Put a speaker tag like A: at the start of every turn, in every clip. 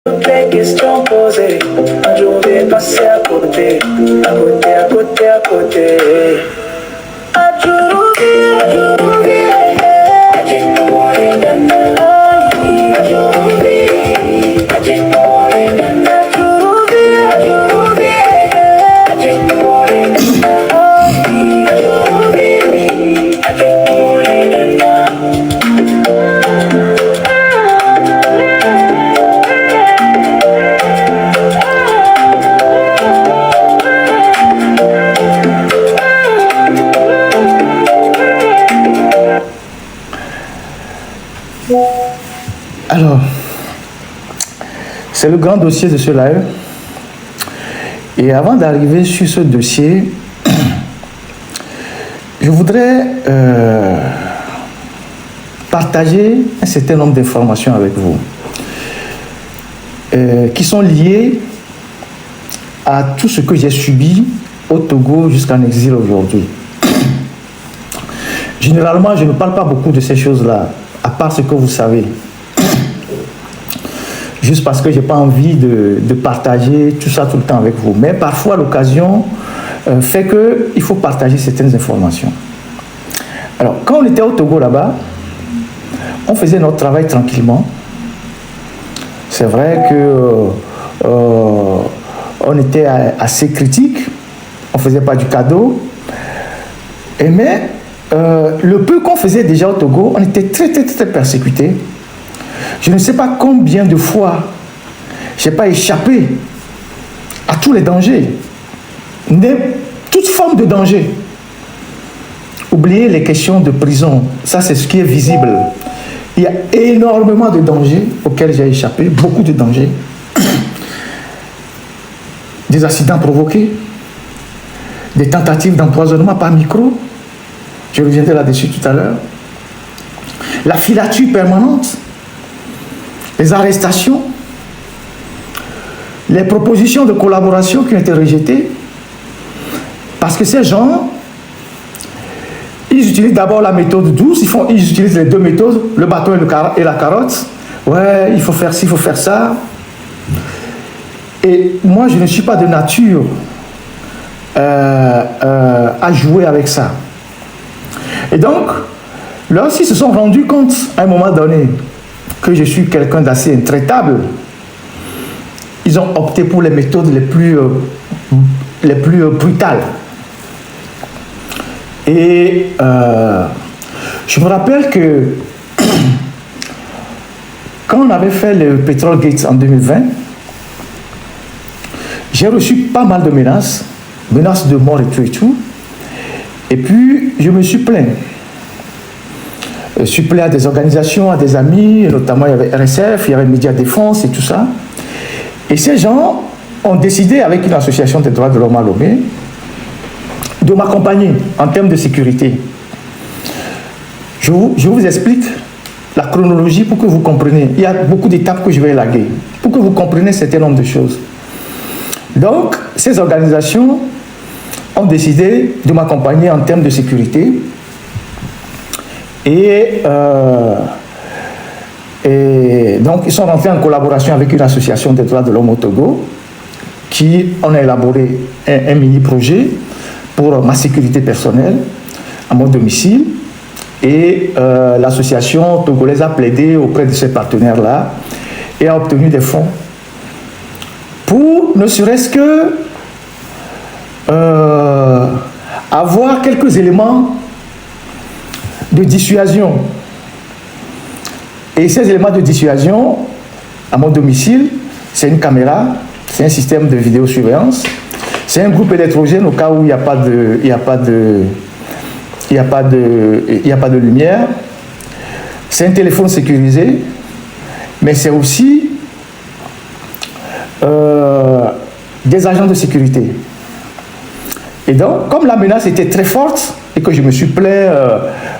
A: Toutes les questions posées, un jour vient passer à côté, à côté, à côté, à côté.
B: Alors, c'est le grand dossier de ce live. Et avant d'arriver sur ce dossier, je voudrais partager un certain nombre d'informations avec vous qui sont liées à tout ce que j'ai subi au Togo jusqu'en exil aujourd'hui. Généralement, je ne parle pas beaucoup de ces choses-là, à part ce que vous savez. Juste parce que je n'ai pas envie de partager tout ça tout le temps avec vous. Mais parfois, l'occasion fait qu'il faut partager certaines informations. Alors, quand on était au Togo là-bas, on faisait notre travail tranquillement. C'est vrai que on était assez critique. On ne faisait pas du cadeau. Mais le peu qu'on faisait déjà au Togo, on était très, très, très persécutés. Je ne sais pas combien de fois je n'ai pas échappé à tous les dangers, toute forme de danger. Oubliez les questions de prison, ça c'est ce qui est visible. Il y a énormément de dangers auxquels j'ai échappé, beaucoup de dangers. Des accidents provoqués, des tentatives d'empoisonnement par micro, je reviendrai là-dessus tout à l'heure. La filature permanente, les arrestations, les propositions de collaboration qui ont été rejetées, parce que ces gens, ils utilisent d'abord la méthode douce, ils utilisent les deux méthodes, le bâton et la carotte. Ouais, il faut faire ci, il faut faire ça. Et moi, je ne suis pas de nature à jouer avec ça. Et donc, lorsqu'ils se sont rendus compte, à un moment donné, que je suis quelqu'un d'assez intraitable, ils ont opté pour les méthodes les plus brutales. Et je me rappelle que quand on avait fait le Petrol Gates en 2020, j'ai reçu pas mal de menaces de mort et tout et tout. Et puis, je me suis plaint. Je suis plaint à des organisations, à des amis, notamment il y avait RSF, il y avait Média Défense et tout ça. Et ces gens ont décidé, avec une association des droits de l'homme à Lomé, de m'accompagner en termes de sécurité. Je vous explique la chronologie pour que vous compreniez. Il y a beaucoup d'étapes que je vais élaguer, pour que vous compreniez un certain nombre de choses. Donc, ces organisations ont décidé de m'accompagner en termes de sécurité. Et donc, ils sont rentrés en collaboration avec une association des droits de l'homme au Togo, qui en a élaboré un mini-projet pour ma sécurité personnelle à mon domicile. Et l'association togolaise a plaidé auprès de ses partenaires-là et a obtenu des fonds pour ne serait-ce que avoir quelques éléments de dissuasion. Et ces éléments de dissuasion, à mon domicile, c'est une caméra, c'est un système de vidéosurveillance, c'est un groupe électrogène au cas où il n'y a pas de lumière, c'est un téléphone sécurisé, mais c'est aussi des agents de sécurité. Et donc, comme la menace était très forte, et que je me suis plaint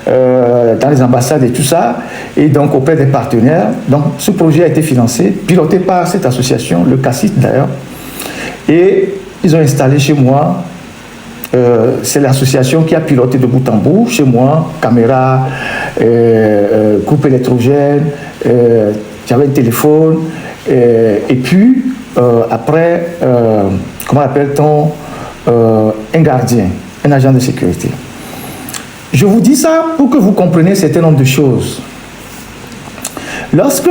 B: dans les ambassades et tout ça, et donc auprès des partenaires, donc ce projet a été financé, piloté par cette association, le CACIT d'ailleurs, et ils ont installé chez moi, c'est l'association qui a piloté de bout en bout, chez moi, caméra, groupe électrogène, j'avais un téléphone, Et puis, après, comment appelle-t-on un gardien, un agent de sécurité. Je vous dis ça pour que vous compreniez un certain nombre de choses. Lorsque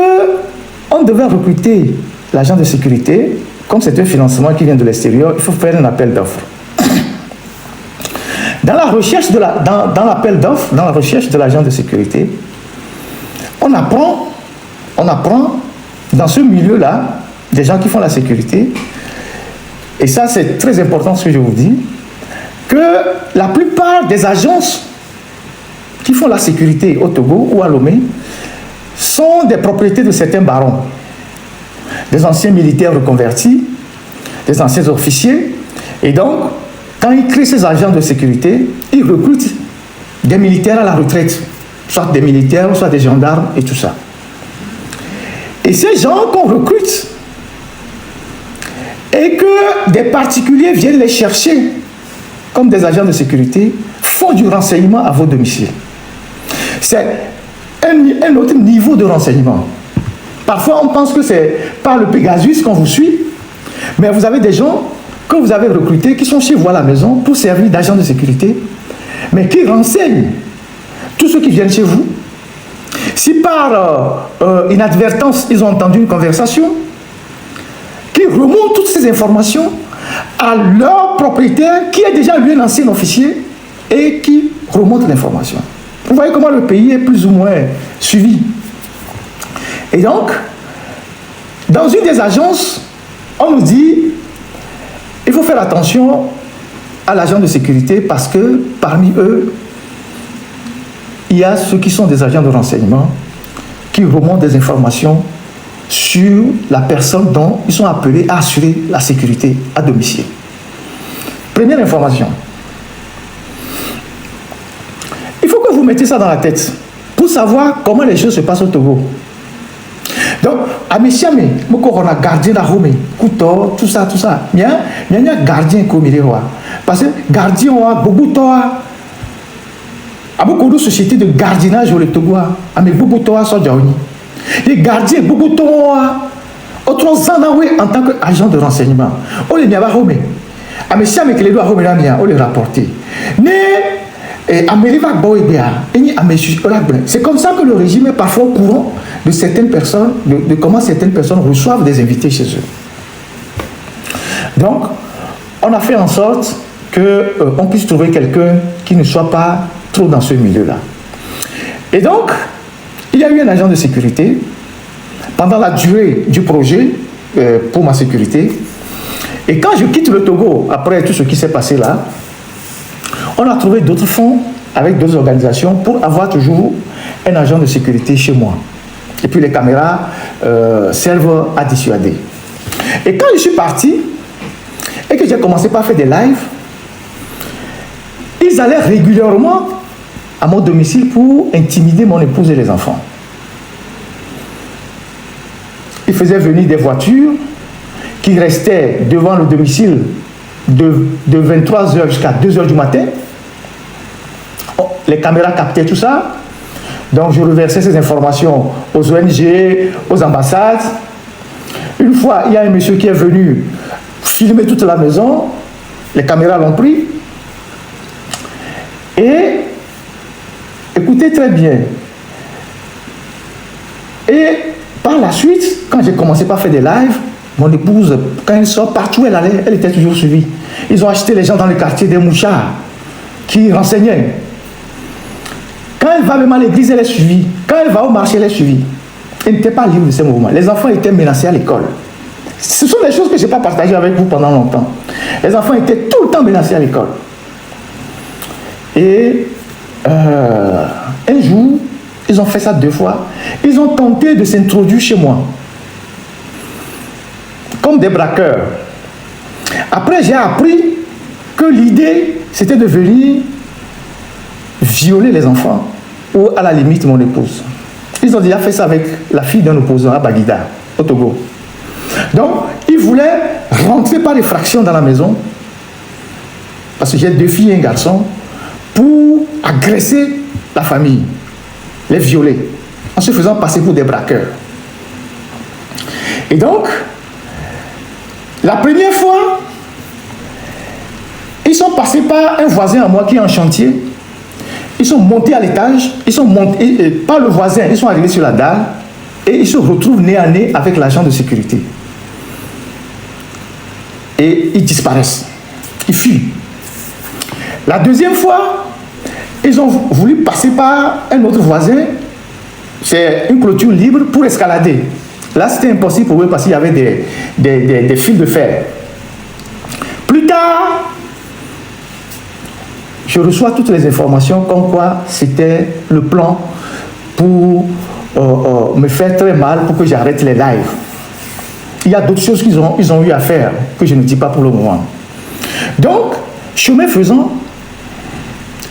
B: on devait recruter l'agent de sécurité, comme c'est un financement qui vient de l'extérieur, il faut faire un appel d'offres. Dans la recherche de dans l'appel d'offres, dans la recherche de l'agent de sécurité, on apprend dans ce milieu-là, des gens qui font la sécurité, et ça c'est très important ce que je vous dis, que la plupart des agences qui font la sécurité au Togo ou à Lomé sont des propriétés de certains barons, des anciens militaires reconvertis, des anciens officiers, et donc, quand ils créent ces agents de sécurité, ils recrutent des militaires à la retraite, soit des militaires, soit des gendarmes et tout ça. Et ces gens qu'on recrute, et que des particuliers viennent les chercher comme des agents de sécurité, font du renseignement à vos domiciles. C'est un autre niveau de renseignement. Parfois, on pense que c'est par le Pegasus qu'on vous suit, mais vous avez des gens que vous avez recrutés qui sont chez vous à la maison pour servir d'agents de sécurité, mais qui renseignent tous ceux qui viennent chez vous. Si par inadvertance, ils ont entendu une conversation, qui remontent toutes ces informations à leur propriétaire, qui est déjà lui un ancien officier, et qui remonte l'information. Vous voyez comment le pays est plus ou moins suivi. Et donc, dans une des agences, on nous dit, il faut faire attention à l'agent de sécurité parce que parmi eux, il y a ceux qui sont des agents de renseignement qui remontent des informations sur la personne dont ils sont appelés à assurer la sécurité à domicile. Première information. Il faut que vous mettiez ça dans la tête pour savoir comment les choses se passent au Togo. Donc, à Messiame, on a gardien à Rome, couteau, tout ça. Il y a un gardien comme il est. Parce que gardien, beaucoup de sociétés de gardiennage au Togo, mais beaucoup de sont déjà. Les gardiens, beaucoup de autres en tant qu'agent de renseignement. On les met à Rome. À Messiame, que les doigts Rome, on les rapporte. Mais, c'est comme ça que le régime est parfois au courant de certaines personnes, de comment certaines personnes reçoivent des invités chez eux. Donc, on a fait en sorte qu'on puisse trouver quelqu'un qui ne soit pas trop dans ce milieu-là. Et donc, il y a eu un agent de sécurité pendant la durée du projet pour ma sécurité. Et quand je quitte le Togo, après tout ce qui s'est passé là, on a trouvé d'autres fonds avec d'autres organisations pour avoir toujours un agent de sécurité chez moi. Et puis les caméras servent à dissuader. Et quand je suis parti et que j'ai commencé par faire des lives, ils allaient régulièrement à mon domicile pour intimider mon épouse et les enfants. Ils faisaient venir des voitures qui restaient devant le domicile de 23h jusqu'à 2h du matin. Les caméras captaient tout ça. Donc je reversais ces informations aux ONG, aux ambassades. Une fois, il y a un monsieur qui est venu filmer toute la maison. Les caméras l'ont pris. Et écoutez très bien. Et par la suite, quand j'ai commencé par faire des lives, mon épouse, quand elle sort partout où elle allait, elle était toujours suivie. Ils ont acheté les gens dans le quartier des mouchards qui renseignaient. Quand elle va même à l'église, elle est suivie. Quand elle va au marché, elle est suivie. Elle n'était pas libre de ces mouvements. Les enfants étaient menacés à l'école. Ce sont des choses que je n'ai pas partagées avec vous pendant longtemps. Les enfants étaient tout le temps menacés à l'école. Et un jour, ils ont fait ça 2 fois. Ils ont tenté de s'introduire chez moi. Comme des braqueurs. Après, j'ai appris que l'idée, c'était de venir violer les enfants ou à la limite mon épouse. Ils ont déjà fait ça avec la fille d'un opposant à Baguida, au Togo. Donc, ils voulaient rentrer par effraction dans la maison, parce que j'ai 2 filles et un garçon, pour agresser la famille, les violer, en se faisant passer pour des braqueurs. Et donc, la première fois, ils sont passés par un voisin à moi qui est en chantier. Ils sont montés à l'étage, ils sont montés, par le voisin, ils sont arrivés sur la dalle et ils se retrouvent nez à nez avec l'agent de sécurité. Et ils disparaissent. Ils fuient. La deuxième fois, ils ont voulu passer par un autre voisin. C'est une clôture libre pour escalader. Là, c'était impossible pour eux parce qu'il y avait des fils de fer. Plus tard, je reçois toutes les informations comme quoi c'était le plan pour me faire très mal pour que j'arrête les lives. Il y a d'autres choses qu'ils ont eu à faire que je ne dis pas pour le moment. Donc, chemin faisant,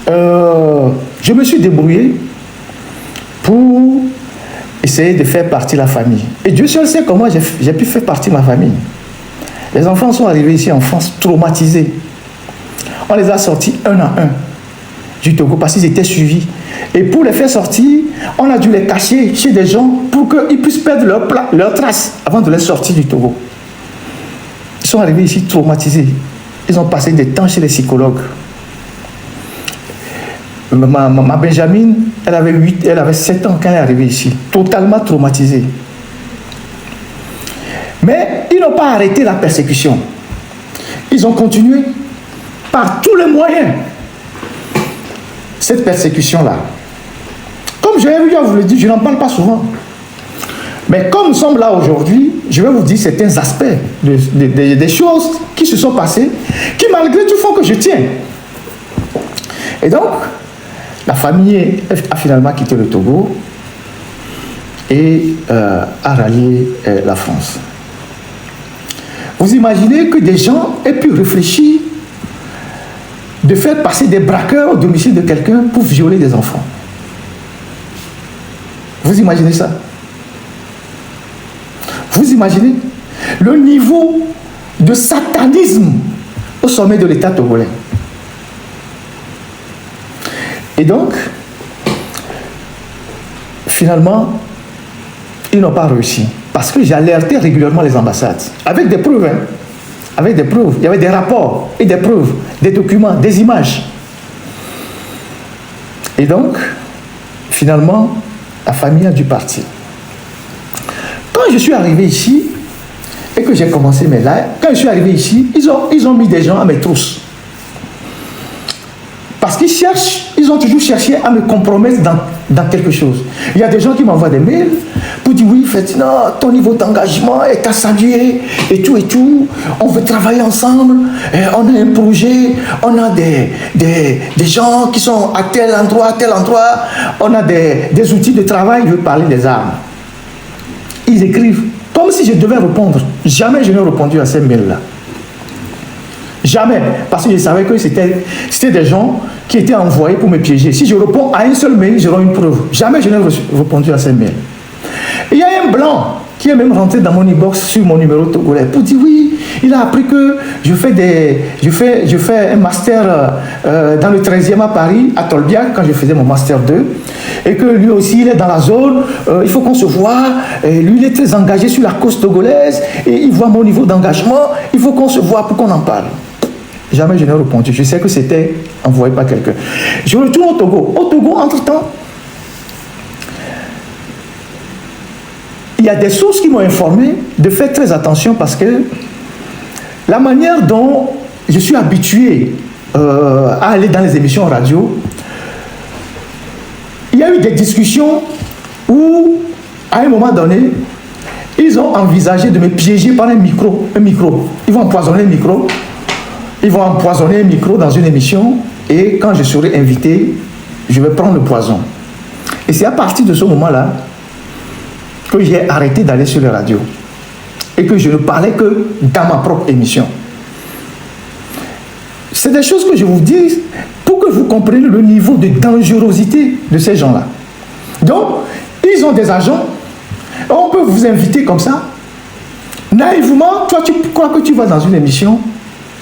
B: je me suis débrouillé pour essayer de faire partie de la famille. Et Dieu seul sait comment j'ai pu faire partie de ma famille. Les enfants sont arrivés ici en France traumatisés. On les a sortis un à un du Togo parce qu'ils étaient suivis. Et pour les faire sortir, on a dû les cacher chez des gens pour qu'ils puissent perdre leur trace avant de les sortir du Togo. Ils sont arrivés ici traumatisés. Ils ont passé des temps chez les psychologues. Ma Benjamine, elle avait 7 ans quand elle est arrivée ici, totalement traumatisée. Mais ils n'ont pas arrêté la persécution. Ils ont continué par tous les moyens cette persécution-là. Comme je vous le dis, je n'en parle pas souvent. Mais comme nous sommes là aujourd'hui, je vais vous dire certains aspects des choses qui se sont passées, qui malgré tout font que je tiens. Et donc, la famille a finalement quitté le Togo et a rallié la France. Vous imaginez que des gens aient pu réfléchir de faire passer des braqueurs au domicile de quelqu'un pour violer des enfants. Vous imaginez ça? Vous imaginez le niveau de satanisme au sommet de l'État togolais. Et donc, finalement, ils n'ont pas réussi. Parce que j'ai alerté régulièrement les ambassades. Avec des preuves. Hein, avec des preuves. Il y avait des rapports et des preuves, des documents, des images. Et donc, finalement, la famille a dû partir. Quand je suis arrivé ici, et que j'ai commencé mes lives, quand je suis arrivé ici, ils ont mis des gens à mes trousses. Parce ils ont toujours cherché à me compromettre dans quelque chose. Il y a des gens qui m'envoient des mails pour dire oui, Ferdinand, ton niveau d'engagement est à saluer et tout. On veut travailler ensemble, on a un projet, on a des gens qui sont à tel endroit, on a des outils de travail, je veux parler des armes. Ils écrivent comme si je devais répondre. Jamais je n'ai répondu à ces mails-là. Jamais. Parce que je savais que c'était des gens qui étaient envoyés pour me piéger. Si je réponds à un seul mail, j'aurai une preuve. Jamais je n'ai répondu à ces mails. Il y a un blanc qui est même rentré dans mon inbox sur mon numéro togolais pour dire oui, il a appris que je fais un master dans le 13e à Paris, à Tolbiac, quand je faisais mon master 2, et que lui aussi il est dans la zone, il faut qu'on se voit, lui il est très engagé sur la cause togolaise, et il voit mon niveau d'engagement, il faut qu'on se voit pour qu'on en parle. Jamais je n'ai répondu, je sais que c'était envoyé par quelqu'un. Je retourne au Togo. Au Togo, entre-temps, il y a des sources qui m'ont informé de faire très attention parce que la manière dont je suis habitué à aller dans les émissions radio, il y a eu des discussions où, à un moment donné, ils ont envisagé de me piéger par un micro. Ils vont empoisonner le micro. Ils vont empoisonner un micro dans une émission et quand je serai invité, je vais prendre le poison. Et c'est à partir de ce moment-là que j'ai arrêté d'aller sur les radios et que je ne parlais que dans ma propre émission. C'est des choses que je vous dis pour que vous compreniez le niveau de dangerosité de ces gens-là. Donc, ils ont des agents, on peut vous inviter comme ça. Naïvement, toi tu crois que tu vas dans une émission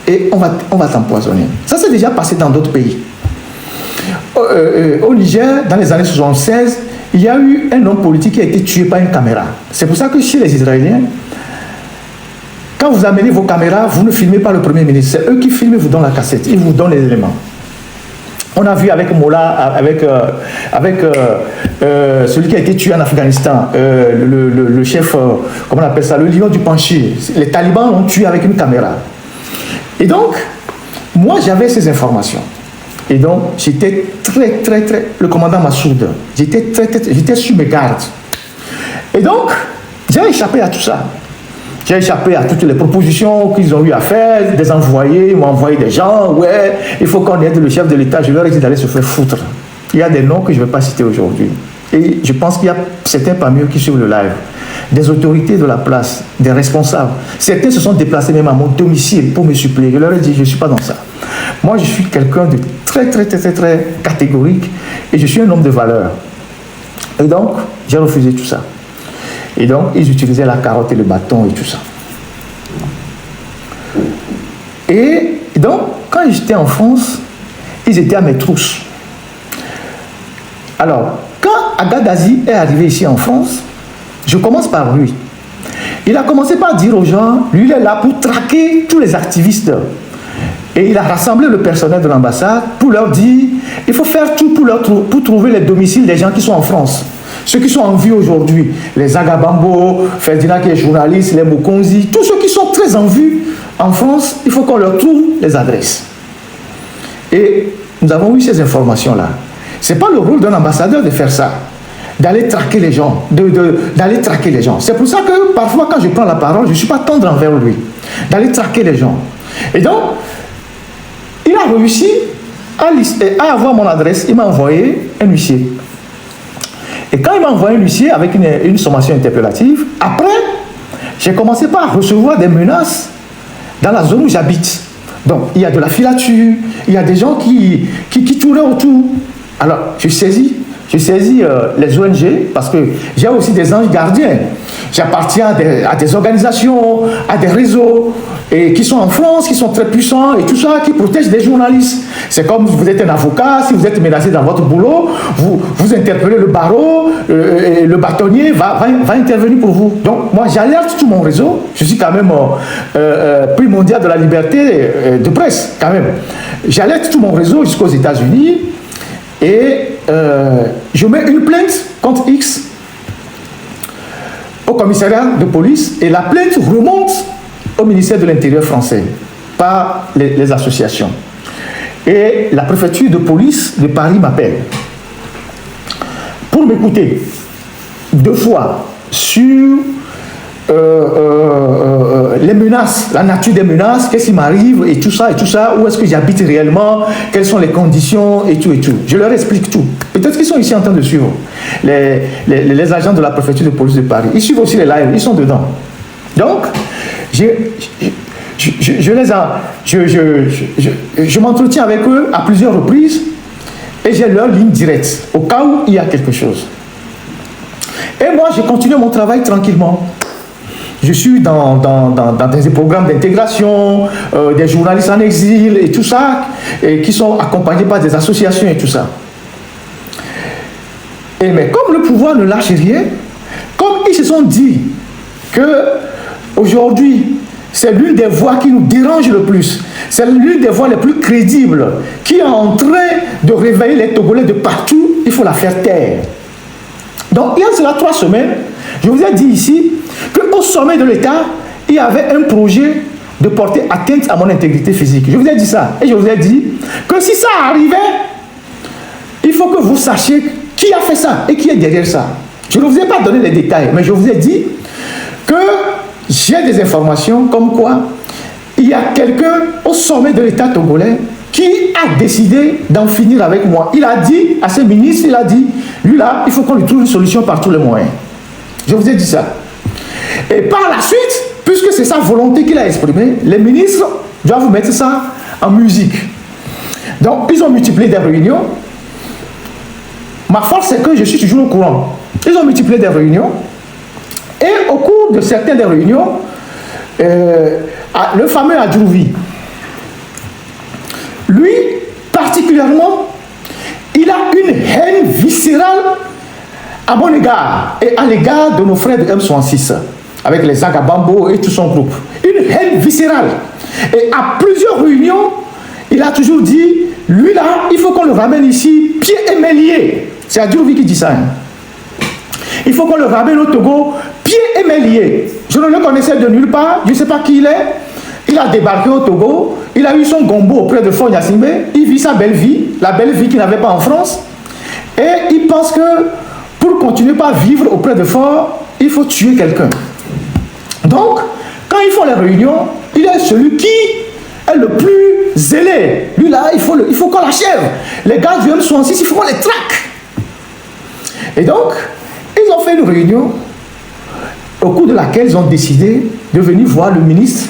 B: et on va t'empoisonner. Ça s'est déjà passé dans d'autres pays. Au Niger, dans les années 76, il y a eu un homme politique qui a été tué par une caméra. C'est pour ça que chez les Israéliens, quand vous amenez vos caméras, vous ne filmez pas le Premier ministre. C'est eux qui filment et vous donnent la cassette. Ils vous donnent les éléments. On a vu avec Mola, celui qui a été tué en Afghanistan, le chef, comment on appelle ça, le lion du Panchir. Les talibans l'ont tué avec une caméra. Et donc, moi j'avais ces informations. Et donc, j'étais très, le commandant Massoud, j'étais sur mes gardes. Et donc, j'ai échappé à tout ça. J'ai échappé à toutes les propositions qu'ils ont eu à faire, des envoyés, ils m'ont envoyé des gens, ouais, il faut qu'on aide le chef de l'État, je leur ai dit d'aller se faire foutre. Il y a des noms que je ne vais pas citer aujourd'hui. Et je pense qu'il y a certains parmi eux qui suivent le live, des autorités de la place, des responsables. Certains se sont déplacés même à mon domicile pour me suppléer. Je leur ai dit, je ne suis pas dans ça. Moi, je suis quelqu'un de très catégorique et je suis un homme de valeur. Et donc, j'ai refusé tout ça. Et donc, ils utilisaient la carotte et le bâton et tout ça. Et donc, quand j'étais en France, ils étaient à mes trousses. Alors, quand Agadazi est arrivé ici en France, je commence par lui. Il a commencé par dire aux gens, lui, il est là pour traquer tous les activistes. Et il a rassemblé le personnel de l'ambassade pour leur dire, il faut faire tout pour trouver les domiciles des gens qui sont en France. Ceux qui sont en vie aujourd'hui, les Agabambo, Ferdinand qui est journaliste, les Mokonzi, tous ceux qui sont très en vue en France, il faut qu'on leur trouve les adresses. Et nous avons eu ces informations-là. Ce n'est pas le rôle d'un ambassadeur de faire ça, d'aller traquer les gens, d'aller traquer les gens. C'est pour ça que parfois quand je prends la parole, je ne suis pas tendre envers lui, d'aller traquer les gens. Et donc, il a réussi à avoir mon adresse, il m'a envoyé un huissier. Et quand il m'a envoyé un huissier avec une sommation interpellative, après, j'ai commencé par recevoir des menaces dans la zone où j'habite. Donc, il y a de la filature, il y a des gens qui tournaient autour. Alors, je saisis les ONG parce que j'ai aussi des anges gardiens. J'appartiens à des organisations, à des réseaux et qui sont en France, qui sont très puissants et tout ça, qui protègent des journalistes. C'est comme vous êtes un avocat, si vous êtes menacé dans votre boulot, vous interpellez le barreau, et le bâtonnier va intervenir pour vous. Donc moi j'alerte tout mon réseau, je suis quand même prix mondial de la liberté de presse, quand même. J'alerte tout mon réseau jusqu'aux États-Unis et je mets une plainte contre X au commissariat de police et la plainte remonte au ministère de l'Intérieur français par les associations. Et la préfecture de police de Paris m'appelle pour m'écouter 2 fois sur les menaces, la nature des menaces, qu'est-ce qui m'arrive et tout ça, où est-ce que j'habite réellement, quelles sont les conditions et tout. Je leur explique tout. Peut-être qu'ils sont ici en train de suivre, les agents de la préfecture de police de Paris. Ils suivent aussi les lives, ils sont dedans. Donc, je m'entretiens avec eux à plusieurs reprises et j'ai leur ligne directe au cas où il y a quelque chose. Et moi, je continue mon travail tranquillement. Je suis dans des programmes d'intégration, des journalistes en exil et tout ça, et qui sont accompagnés par des associations et tout ça. Mais comme le pouvoir ne lâche rien, comme ils se sont dit que aujourd'hui, c'est l'une des voix qui nous dérange le plus, c'est l'une des voix les plus crédibles, qui est en train de réveiller les Togolais de partout, il faut la faire taire. Donc, il y a cela 3 semaines, je vous ai dit ici qu'au sommet de l'État, il y avait un projet de porter atteinte à mon intégrité physique. Je vous ai dit ça. Et je vous ai dit que si ça arrivait, il faut que vous sachiez qui a fait ça et qui est derrière ça. Je ne vous ai pas donné les détails, mais je vous ai dit que j'ai des informations comme quoi il y a quelqu'un au sommet de l'État togolais qui a décidé d'en finir avec moi. Il a dit à ses ministres, il a dit, lui là, il faut qu'on lui trouve une solution par tous les moyens. Je vous ai dit ça. Et par la suite, puisque c'est sa volonté qu'il a exprimée, les ministres doivent mettre ça en musique. Donc, ils ont multiplié des réunions. Ma force, c'est que je suis toujours au courant. Ils ont multiplié des réunions. Et au cours de certaines des réunions, le fameux Adjouvi, lui, particulièrement, il a une haine viscérale à mon égard et à l'égard de nos frères de M66, avec les Agabambo et tout son groupe, une haine viscérale. Et à plusieurs réunions, il a toujours dit, lui là, il faut qu'on le ramène ici, pieds et mains liés. C'est Adjouvi qui dit ça. Hein. Il faut qu'on le ramène au Togo, pieds et mains liés. Je ne le connaissais de nulle part, je ne sais pas qui il est. Il a débarqué au Togo, il a eu son gombo auprès de Faure Gnassingbé, il vit sa belle vie, la belle vie qu'il n'avait pas en France. Et il pense que pour continuer à vivre auprès de Faure, il faut tuer quelqu'un. Donc, quand ils font les réunions, il est celui qui est le plus zélé. Lui là, il faut qu'on l'achève. Les gars du M66, il faut qu'on les traque. Et donc, ils ont fait une réunion au cours de laquelle ils ont décidé de venir voir le ministre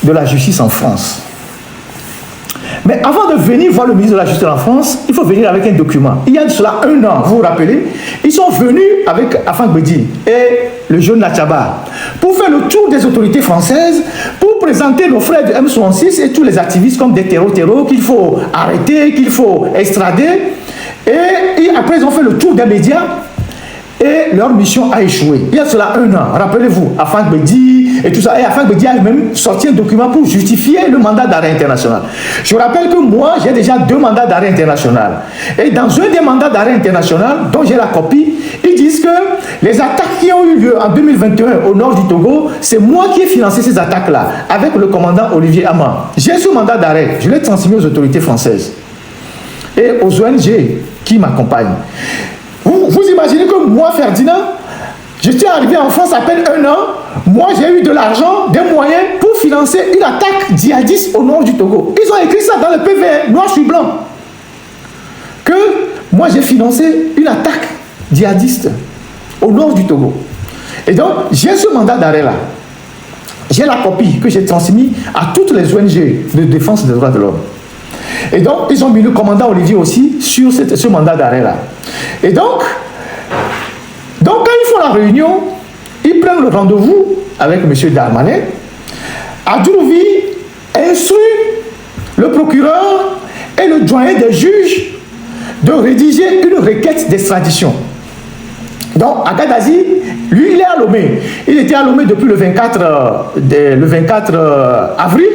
B: de la Justice en France. Mais avant de venir voir le ministre de la Justice en France, il faut venir avec un document. Il y a de cela 1 an, vous vous rappelez, ils sont venus avec Afan Gbedi et le jeune Natchaba pour faire le tour des autorités françaises, pour présenter nos frères du M66 et tous les activistes comme des terreaux qu'il faut arrêter, qu'il faut extrader. Et après, ils ont fait le tour des médias et leur mission a échoué. Il y a cela 1 an, rappelez-vous, Afan Gbedi et tout ça. Et Afan Gbedi a même sorti un document pour justifier le mandat d'arrêt international. Je rappelle que moi, j'ai déjà 2 mandats d'arrêt international. Et dans un des mandats d'arrêt international, dont j'ai la copie, ils disent que les attaques qui ont eu lieu en 2021 au nord du Togo, c'est moi qui ai financé ces attaques-là, avec le commandant Olivier Ama. J'ai ce mandat d'arrêt, je l'ai transmis aux autorités françaises et aux ONG qui m'accompagnent. Vous imaginez que moi, Ferdinand, je suis arrivé en France à peine 1 an, moi j'ai eu de l'argent, des moyens pour financer une attaque djihadiste au nord du Togo. Ils ont écrit ça dans le PV, noir sur blanc. Que moi j'ai financé une attaque djihadiste au nord du Togo. Et donc, j'ai ce mandat d'arrêt là. J'ai la copie que j'ai transmise à toutes les ONG de défense des droits de l'homme. Et donc, ils ont mis le commandant Olivier aussi sur ce mandat d'arrêt-là. Et donc, quand ils font la réunion, ils prennent le rendez-vous avec M. Darmanin. Adjouvi instruit le procureur et le doyen des juges de rédiger une requête d'extradition. Donc, Agadazi, lui, il est à Lomé. Il était à Lomé depuis le 24 avril.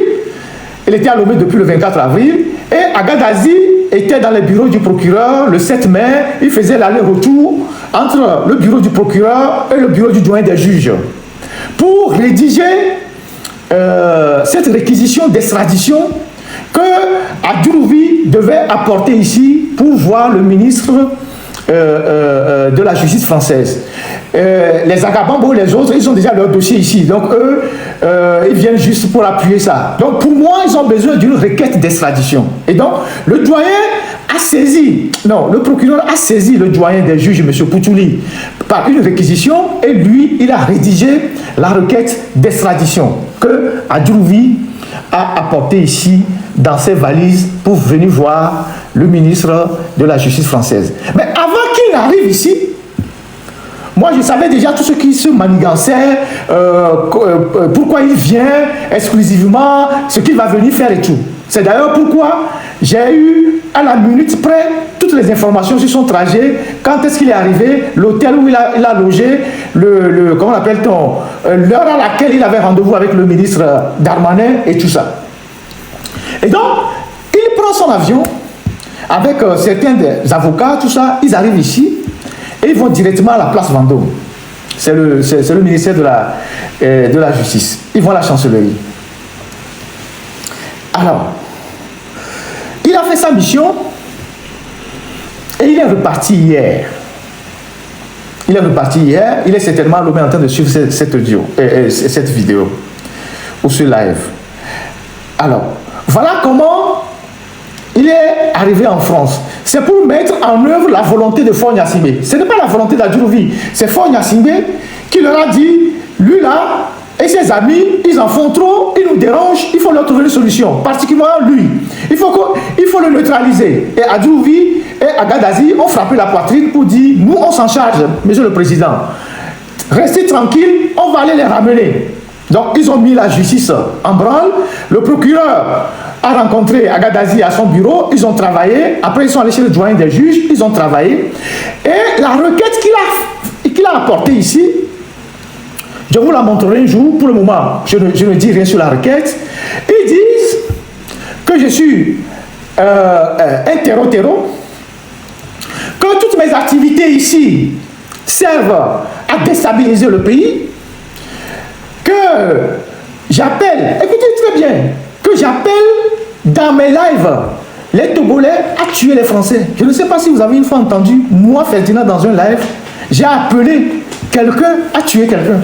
B: Il était à Lomé depuis le 24 avril. Et Agadazi était dans le bureau du procureur le 7 mai. Il faisait l'aller-retour entre le bureau du procureur et le bureau du doyen des juges pour rédiger cette réquisition d'extradition que Adjouvi devait apporter ici pour voir le ministre de la justice française. Les Agabambo, les autres, ils ont déjà leur dossier ici. Donc eux, ils viennent juste pour appuyer ça. Donc pour moi, ils ont besoin d'une requête d'extradition. Et donc, le doyen a saisi, non, le procureur a saisi le doyen des juges, M. Poutouli, par une réquisition, et lui, il a rédigé la requête d'extradition que Adjouvi a apporté ici dans ses valises pour venir voir le ministre de la Justice française. Mais avant qu'il n'arrive ici, moi je savais déjà tout ce qui se manigançait, pourquoi il vient exclusivement, ce qu'il va venir faire et tout. C'est d'ailleurs pourquoi j'ai eu à la minute près toutes les informations sur son trajet, quand est-ce qu'il est arrivé, l'hôtel où il a logé, comment l'appelle-t-on, l'heure à laquelle il avait rendez-vous avec le ministre Darmanin et tout ça. Et donc, il prend son avion avec certains des avocats, tout ça, ils arrivent ici et ils vont directement à la place Vendôme. C'est le ministère de la Justice. Ils vont à la chancellerie. Alors, il a fait sa mission et il est reparti hier. Il est certainement en train de suivre cette vidéo ou ce live. Alors, voilà comment il est arrivé en France. C'est pour mettre en œuvre la volonté de Faure Gnassingbé. Ce n'est pas la volonté d'Adjouvi, c'est Faure Gnassingbé qui leur a dit, lui là, et ses amis, ils en font trop, ils nous dérangent, il faut leur trouver une solution, particulièrement lui. Il faut le neutraliser. Et Adjouvi et Agadazi ont frappé la poitrine pour dire, nous on s'en charge, monsieur le président. Restez tranquille, on va aller les ramener. Donc ils ont mis la justice en branle. Le procureur a rencontré Agadazi à son bureau, ils ont travaillé, après ils sont allés chez le doyen des juges, ils ont travaillé, et la requête qu'il a apportée ici, je vous la montrerai un jour, pour le moment, je ne dis rien sur la requête, ils disent que je suis un terreau, que toutes mes activités ici servent à déstabiliser le pays, que j'appelle, écoutez très bien, que j'appelle dans mes lives les Togolais à tuer les Français. Je ne sais pas si vous avez une fois entendu, moi Ferdinand dans un live, j'ai appelé quelqu'un à tuer quelqu'un.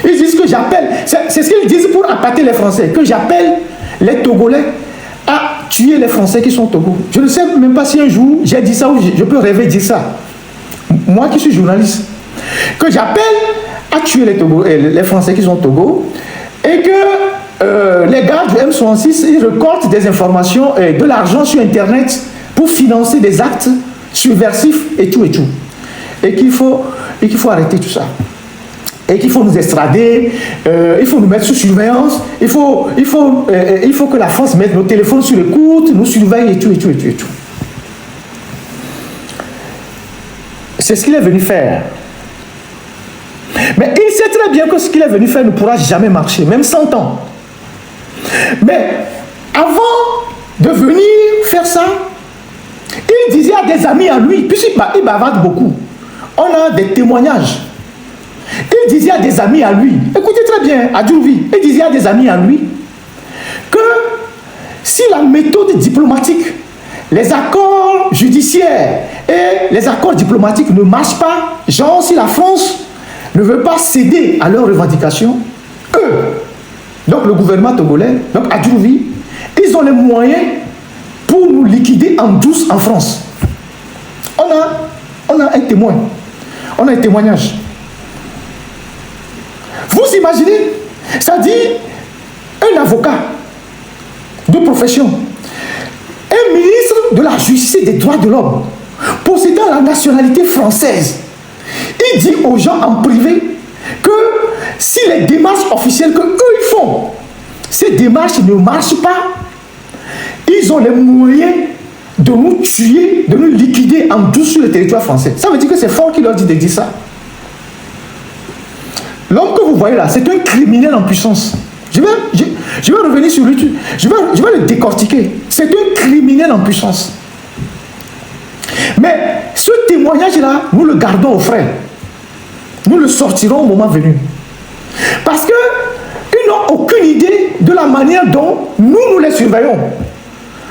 B: Ils disent que j'appelle, c'est ce qu'ils disent pour appâter les Français, que j'appelle les Togolais à tuer les Français qui sont au Togo. Je ne sais même pas si un jour j'ai dit ça ou je peux rêver de dire ça. Moi qui suis journaliste, que j'appelle à tuer les Français qui sont au Togo et que les gars du M66 ils récoltent des informations et de l'argent sur Internet pour financer des actes subversifs et tout. Et qu'il faut arrêter tout ça. Et qu'il faut nous extrader, il faut nous mettre sous surveillance, il faut que la France mette nos téléphones sur écoute, nous surveille et tout. C'est ce qu'il est venu faire. Mais il sait très bien que ce qu'il est venu faire ne pourra jamais marcher, même 100 ans. Mais avant de venir faire ça, il disait à des amis à lui, puisqu'il bavarde beaucoup, on a des témoignages. Il disait à des amis à lui, écoutez très bien, à Djouvi, il disait à des amis à lui que si la méthode diplomatique, les accords judiciaires et les accords diplomatiques ne marchent pas, genre si la France ne veut pas céder à leurs revendications, eux, donc le gouvernement togolais, donc à Djouvi, ils ont les moyens pour nous liquider en douce en France. On a un témoin, on a un témoignage. Vous imaginez, c'est-à-dire un avocat de profession, un ministre de la justice et des droits de l'homme, possédant la nationalité française, il dit aux gens en privé que si les démarches officielles que eux ils font, ces démarches ne marchent pas, ils ont les moyens de nous tuer, de nous liquider en douce sur le territoire français. Ça veut dire que c'est fort qui leur dit de dire ça. L'homme que vous voyez là, c'est un criminel en puissance. Je vais revenir sur lui, je vais le décortiquer. C'est un criminel en puissance. Mais ce témoignage-là, nous le gardons au frais. Nous le sortirons au moment venu. Parce qu'ils n'ont aucune idée de la manière dont nous les surveillons.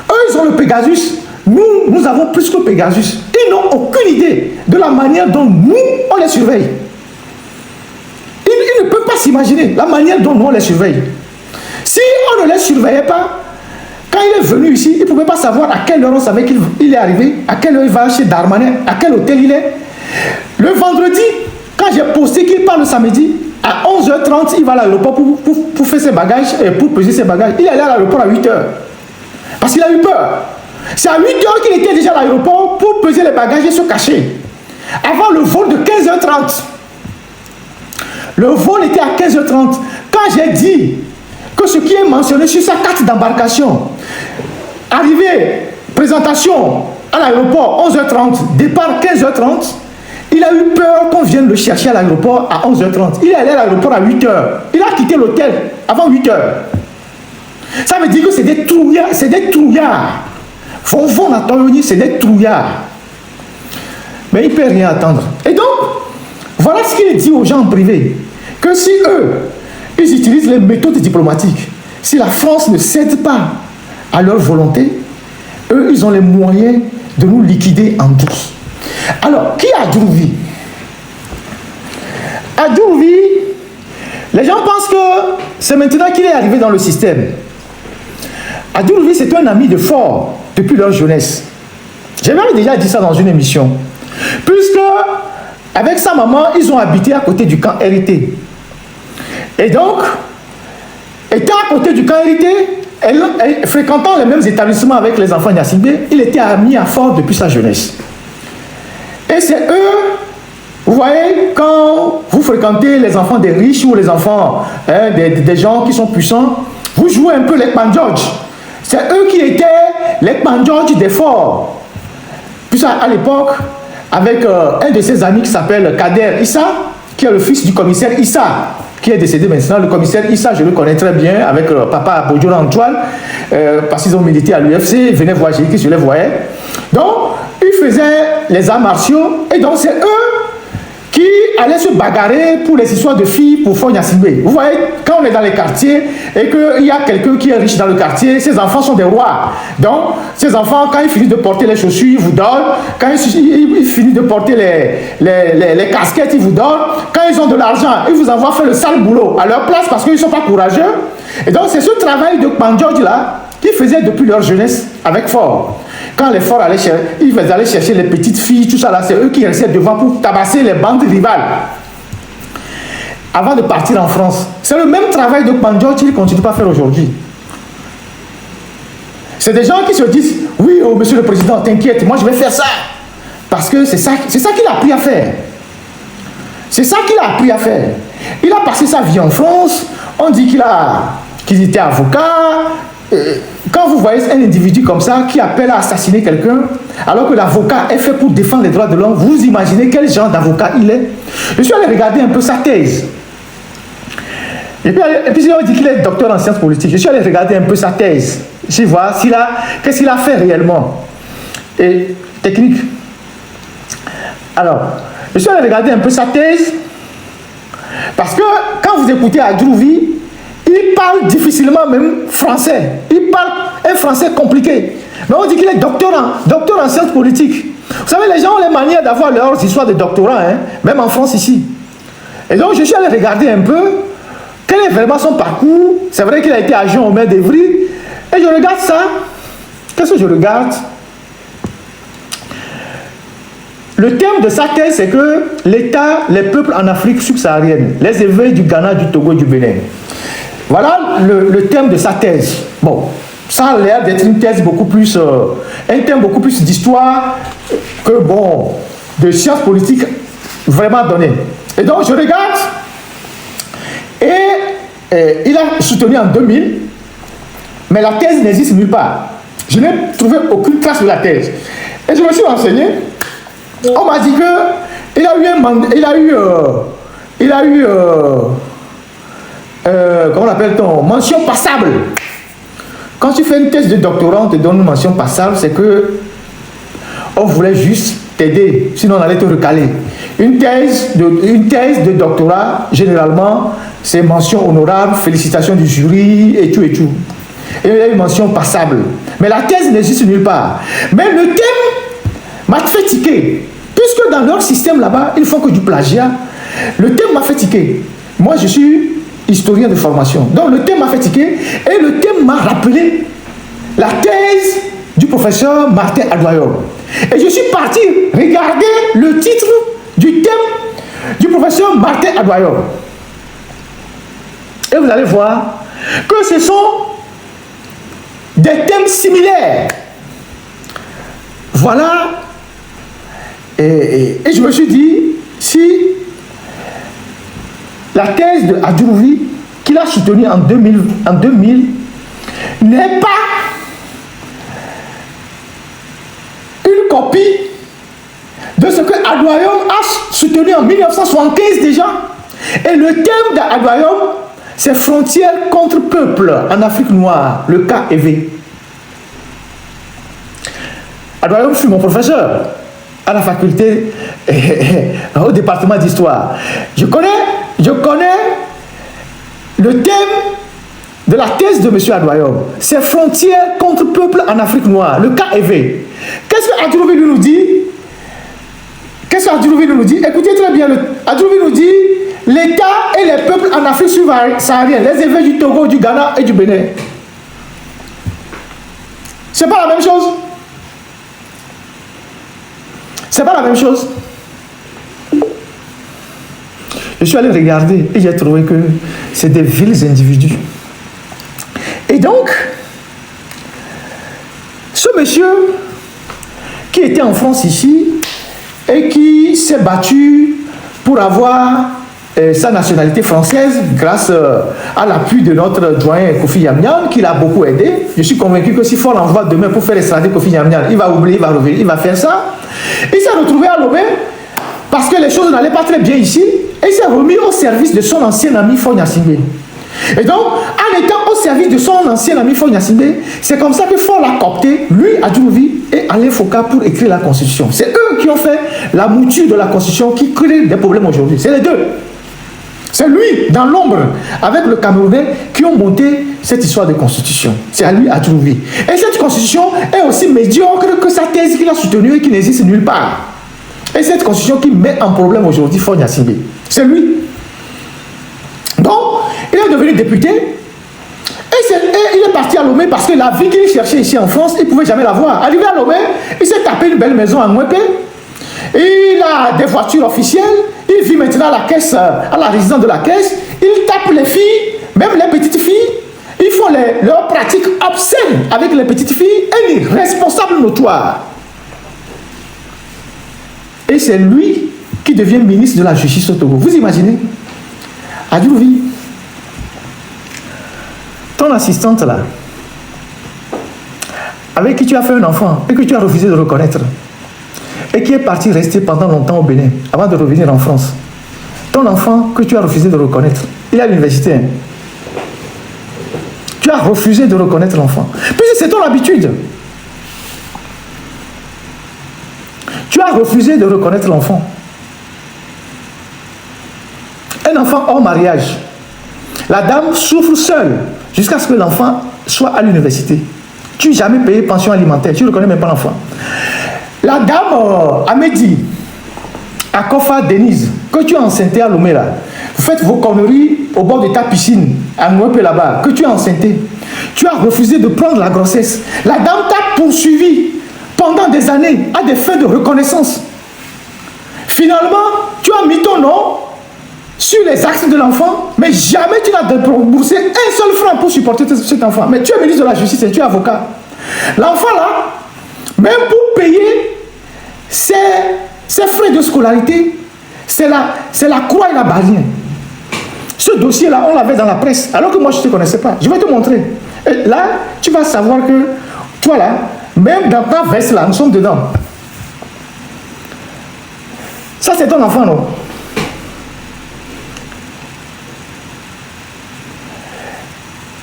B: Eux, ils ont le Pegasus. Nous avons plus que Pegasus. Ils n'ont aucune idée de la manière dont nous, on les surveille. Ils ne peuvent pas s'imaginer la manière dont nous on les surveille. Si on ne les surveillait pas, quand il est venu ici, il ne pouvait pas savoir à quelle heure on savait qu'il est arrivé, à quelle heure il va chez Darmanin, à quel hôtel il est. Le vendredi, quand j'ai posté qu'il part le samedi, à 11h30, il va à l'aéroport pour faire ses bagages et pour peser ses bagages. Il est allé à l'aéroport à 8h. Parce qu'il a eu peur. C'est à 8h qu'il était déjà à l'aéroport pour peser les bagages et se cacher. Avant le vol de 15h30. Le vol était à 15h30. Quand j'ai dit que ce qui est mentionné sur sa carte d'embarcation, arrivée, présentation à l'aéroport 11h30, départ 15h30, il a eu peur qu'on vienne le chercher à l'aéroport à 11h30. Il est allé à l'aéroport à 8h. Il a quitté l'hôtel avant 8h. Ça veut dire que c'est des trouillards. C'est des trouillards. C'est des trouillards. Mais il ne peut rien attendre. Et donc, voilà ce qu'il dit aux gens en privé. Que si eux, ils utilisent les méthodes diplomatiques, si la France ne cède pas à leur volonté, eux, ils ont les moyens de nous liquider en douce. Alors, qui a Djouvi? À Djouvi, les gens pensent que c'est maintenant qu'il est arrivé dans le système. À Djouvi, c'est un ami de Fort depuis leur jeunesse. J'ai même déjà dit ça dans une émission. Puisque, avec sa maman, ils ont habité à côté du camp RT. Et donc, étant à côté du camp RT, fréquentant les mêmes établissements avec les enfants d'Assibé, il était ami à Fort depuis sa jeunesse. Et c'est eux, vous voyez, quand vous fréquentez les enfants des riches ou les enfants des gens qui sont puissants, vous jouez un peu les pandjodj. C'est eux qui étaient les Pandjodj des forts. Puis à l'époque, avec un de ses amis qui s'appelle Kader Issa, qui est le fils du commissaire Issa, qui est décédé maintenant. Le commissaire Issa, je le connais très bien, avec papa Bodjola Antoine, parce qu'ils ont milité à l'UFC, ils venaient voir, j'ai dit que je les voyais. Donc, ils faisaient les arts martiaux, et donc c'est eux qui allaient se bagarrer pour les histoires de filles pour Fonya Simbe. Vous voyez, quand on est dans les quartiers et qu'il y a quelqu'un qui est riche dans le quartier, ses enfants sont des rois. Donc, ces enfants, quand ils finissent de porter les chaussures, ils vous donnent. Quand ils finissent de porter les casquettes, ils vous donnent. Quand ils ont de l'argent, ils vous envoient faire le sale boulot à leur place parce qu'ils ne sont pas courageux. Et donc, c'est ce travail de Pandjodj là qu'ils faisaient depuis leur jeunesse avec Fort. Quand les forts allaient chercher, ils allaient chercher les petites filles, tout ça là, c'est eux qui restaient devant pour tabasser les bandes rivales. Avant de partir en France, c'est le même travail de Pandjodj qu'ils ne continuent pas à faire aujourd'hui. C'est des gens qui se disent, oui, oh, monsieur le président, t'inquiète, moi je vais faire ça. Parce que c'est ça qu'il a appris à faire. C'est ça qu'il a appris à faire. Il a passé sa vie en France, on dit qu'il était avocat. Quand vous voyez un individu comme ça qui appelle à assassiner quelqu'un, alors que l'avocat est fait pour défendre les droits de l'homme, vous imaginez quel genre d'avocat il est. Je suis allé regarder un peu sa thèse. Et puis on dit qu'il est docteur en sciences politiques. Je suis allé regarder un peu sa thèse. Je vois qu'est-ce qu'il a fait réellement. Et technique. Alors, je suis allé regarder un peu sa thèse. Parce que quand vous écoutez Adjouvi, il parle difficilement même français. Il parle un français compliqué. Mais on dit qu'il est docteur en sciences politiques. Vous savez, les gens ont les manières d'avoir leurs histoires de doctorat, hein, même en France ici. Et donc, je suis allé regarder un peu quel est vraiment son parcours. C'est vrai qu'il a été agent au maire d'Evry. Et je regarde ça. Qu'est-ce que je regarde? Le thème de sa thèse, c'est que l'État, les peuples en Afrique subsaharienne, les éveils du Ghana, du Togo et du Bénin. Voilà le thème de sa thèse. Bon, ça a l'air d'être une thèse beaucoup plus, un thème beaucoup plus d'histoire que, bon, de sciences politiques vraiment donné. Et donc, je regarde, et il a soutenu en 2000, mais la thèse n'existe nulle part. Je n'ai trouvé aucune trace de la thèse. Et je me suis renseigné, on m'a dit que il a eu comment l'appelle-t-on? Mention passable. Quand tu fais une thèse de doctorat, on te donne une mention passable, c'est que on voulait juste t'aider, sinon on allait te recaler. Une thèse de doctorat, généralement, c'est mention honorable, félicitations du jury, et tout et tout. Et il y a une mention passable. Mais la thèse n'existe nulle part. Mais le thème m'a fait tiquer. Puisque dans leur système là-bas, ils font que du plagiat. Le thème m'a fait tiquer. Moi, je suis historien de formation. Donc le thème m'a fait tiquer et le thème m'a rappelé la thèse du professeur Martin Adoyon. Et je suis parti regarder le titre du thème du professeur Martin Adoyon. Et vous allez voir que ce sont des thèmes similaires. Voilà. Et je me suis dit, si la thèse de Adjouvi, qu'il a soutenue en 2000 n'est pas une copie de ce que Adoyon a soutenu en 1975 déjà. Et le thème d'Adoyon, c'est frontières contre peuple en Afrique noire, le cas EV. Adoyon fut mon professeur à la faculté, au département d'histoire. Je connais le thème de la thèse de M. Adoyon. C'est frontières contre peuple en Afrique noire, le cas EV. Qu'est-ce que Adjouvi nous dit? Qu'est-ce que Adjouvi nous dit? Écoutez très bien, Adjouvi nous dit l'État et les peuples en Afrique subsaharienne, les évêques du Togo, du Ghana et du Bénin. C'est pas la même chose. C'est pas la même chose. Je suis allé regarder et j'ai trouvé que c'est des vils individus. Et donc, ce monsieur qui était en France ici et qui s'est battu pour avoir sa nationalité française grâce à l'appui de notre doyen Kofi Yamnian qui l'a beaucoup aidé. Je suis convaincu que si Ford l'envoie demain pour faire extrader Kofi Yamnian, il va oublier, il va revenir, il va faire ça. Il s'est retrouvé à Lomé parce que les choses n'allaient pas très bien ici et il s'est remis au service de son ancien ami Faure Gnassingbé. Et donc, en étant au service de son ancien ami Faure Gnassingbé, c'est comme ça que Faure l'a coopté, lui, Adjourouvi et Alain Foka pour écrire la Constitution. C'est eux qui ont fait la mouture de la Constitution qui crée des problèmes aujourd'hui. C'est les deux. C'est lui, dans l'ombre, avec le Camerounais, qui ont monté cette histoire de Constitution. C'est à lui, Adjourouvi. Et cette Constitution est aussi médiocre que sa thèse qu'il a soutenue et qui n'existe nulle part. Et cette Constitution qui met en problème aujourd'hui Faure Gnassingbé. C'est lui. Donc, il est devenu député et il est parti à Lomé parce que la vie qu'il cherchait ici en France, il ne pouvait jamais l'avoir. Arrivé à Lomé, il s'est tapé une belle maison à Mwépé. Il a des voitures officielles. Il vit maintenant à la caisse, à la résidence de la caisse. Il tape les filles, même les petites filles. Ils font leurs pratiques obscènes avec les petites filles. Un irresponsable notoire. Et c'est lui qui devient ministre de la Justice au Togo. Vous imaginez? Adjourouvi, ton assistante là, avec qui tu as fait un enfant et que tu as refusé de reconnaître, et qui est parti rester pendant longtemps au Bénin avant de revenir en France, ton enfant que tu as refusé de reconnaître, il est à l'université. Tu as refusé de reconnaître l'enfant. Puisque c'est ton habitude. Tu as refusé de reconnaître l'enfant. Un enfant hors mariage. La dame souffre seule jusqu'à ce que l'enfant soit à l'université. Tu n'as jamais payé pension alimentaire. Tu ne reconnais même pas l'enfant. La dame Amédi, à Kofa Denise, que tu as enceinté à Lomé là, vous faites vos conneries au bord de ta piscine, à Mwépé là-bas, que tu as enceinté. Tu as refusé de prendre la grossesse. La dame t'a poursuivi pendant des années à des fins de reconnaissance. Finalement, tu as mis ton nom sur les axes de l'enfant, mais jamais tu n'as déboursé un seul franc pour supporter cet enfant. Mais tu es ministre de la Justice et tu es avocat. L'enfant là, même pour payer ses frais de scolarité, c'est la croix et la bannière. Ce dossier-là, on l'avait dans la presse, alors que moi je ne te connaissais pas. Je vais te montrer. Et là, tu vas savoir que, toi là, même dans ta veste là, nous sommes dedans. Ça, c'est ton enfant, non?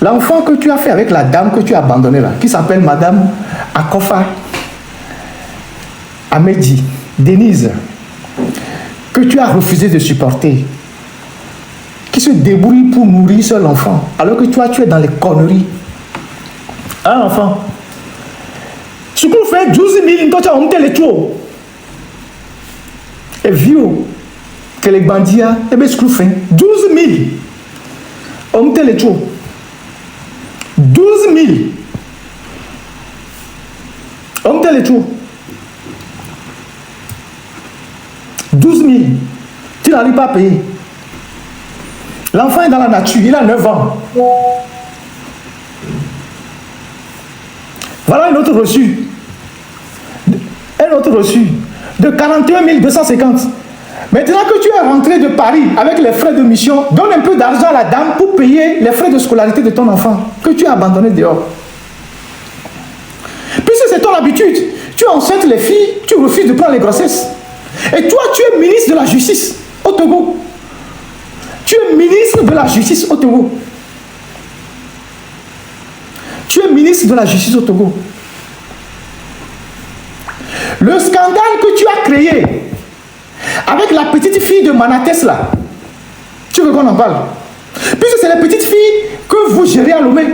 B: L'enfant que tu as fait avec la dame que tu as abandonnée là, qui s'appelle Madame Akofa Amédi, Denise, que tu as refusé de supporter, qui se débrouille pour nourrir seul l'enfant, alors que toi tu es dans les conneries. Hein, enfant? Ce qu'on fait 12 000, toi tu as monté les tours. Et vieux, que les bandits, et bien ce qu'on fait 12 000, on monte les tours. 12 000. On monte les tours. 12 000. Tu n'arrives pas à payer. L'enfant est dans la nature, il a 9 ans. Voilà un autre reçu. Un autre reçu de 41 250. Maintenant que tu es rentré de Paris avec les frais de mission, donne un peu d'argent à la dame pour payer les frais de scolarité de ton enfant que tu as abandonné dehors. Puisque c'est ton habitude, tu enceintes les filles, tu refuses de prendre les grossesses. Et toi, tu es ministre de la Justice au Togo. Tu es ministre de la Justice au Togo. Tu es ministre de la Justice au Togo. Le scandale que tu as créé avec la petite fille de Manates là, tu veux qu'on en parle? Puisque c'est les petites filles que vous gérez à Lomé,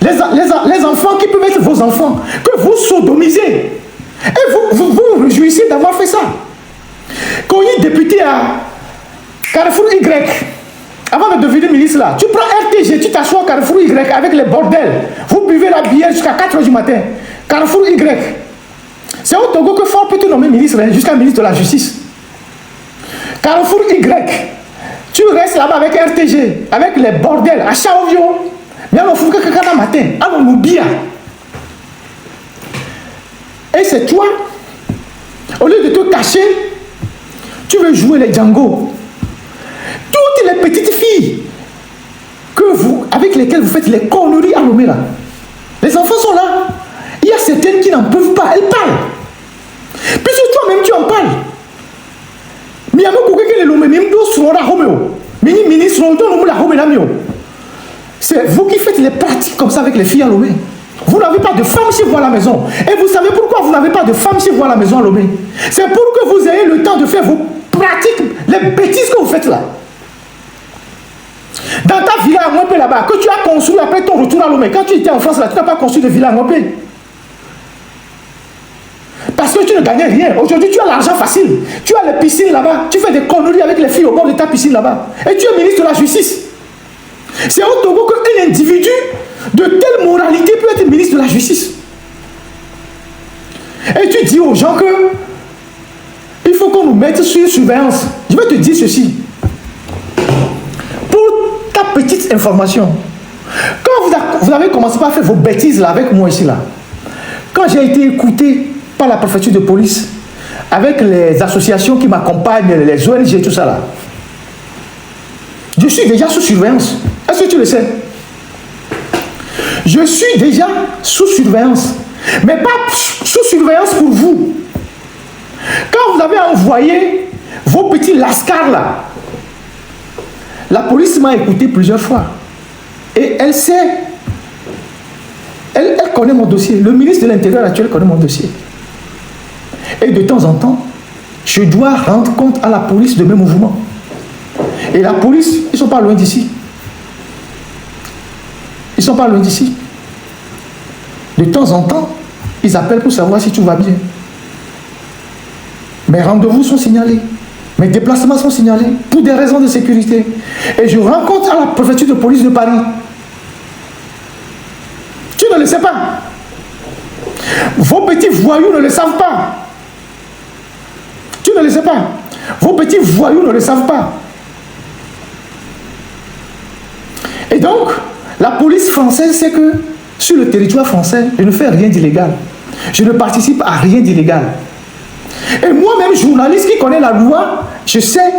B: les enfants qui peuvent être vos enfants, que vous sodomisez. Et vous vous réjouissez d'avoir fait ça. Quand il est député à Carrefour Y, avant de devenir ministre là, tu prends RTG, tu t'assois au Carrefour Y avec les bordels. Vous buvez la bière jusqu'à 4 h du matin. Carrefour Y. C'est au Togo que Ford peut te nommer ministre, jusqu'à ministre de la Justice. Carrefour Y. Tu restes là-bas avec RTG, avec les bordels, à Chaovio. Mais on fout que cada matin, on oublie. Et c'est toi, au lieu de te cacher, tu veux jouer les Django. toutes les petites filles avec lesquelles vous faites les conneries à Lomé là, les enfants sont là. Il y a certaines qui n'en peuvent pas, elles parlent. Puisque toi-même tu en parles. C'est vous qui faites les pratiques comme ça avec les filles à Lomé. Vous n'avez pas de femmes chez vous à la maison. Et vous savez pourquoi vous n'avez pas de femmes chez vous à la maison à Lomé? C'est pour que vous ayez le temps de faire vos pratiques, les bêtises que vous faites là. Dans ta villa à Ngopé là-bas, que tu as construit après ton retour à Lomé, quand tu étais en France là, tu n'as pas construit de villa à Ngopé. Parce que tu ne gagnais rien. Aujourd'hui, tu as l'argent facile. Tu as les piscines là-bas. Tu fais des conneries avec les filles au bord de ta piscine là-bas. Et tu es ministre de la Justice. C'est au Togo qu'un individu de telle moralité peut être ministre de la Justice. Et tu dis aux gens que il faut qu'on nous mette sur surveillance. Je vais te dire ceci. Pour ta petite information, quand vous avez commencé par faire vos bêtises là avec moi ici là, quand j'ai été écouté par la préfecture de police, avec les associations qui m'accompagnent, les ONG, tout ça là, je suis déjà sous surveillance. Est-ce que tu le sais? Je suis déjà sous surveillance. Mais pas sous surveillance pour vous. Quand vous avez envoyé vos petits lascars là, la police m'a écouté plusieurs fois. Et elle sait, elle connaît mon dossier. Le ministre de l'Intérieur actuel connaît mon dossier. Et de temps en temps, je dois rendre compte à la police de mes mouvements. Et la police, ils ne sont pas loin d'ici. Ils ne sont pas loin d'ici. De temps en temps, ils appellent pour savoir si tout va bien. Mes rendez-vous sont signalés. Mes déplacements sont signalés pour des raisons de sécurité. Et je rends compte à la préfecture de police de Paris. Tu ne le sais pas. Vos petits voyous ne le savent pas. Tu ne le sais pas. Vos petits voyous ne le savent pas. Et donc, la police française sait que sur le territoire français, je ne fais rien d'illégal. Je ne participe à rien d'illégal. Et moi-même, journaliste qui connais la loi, je sais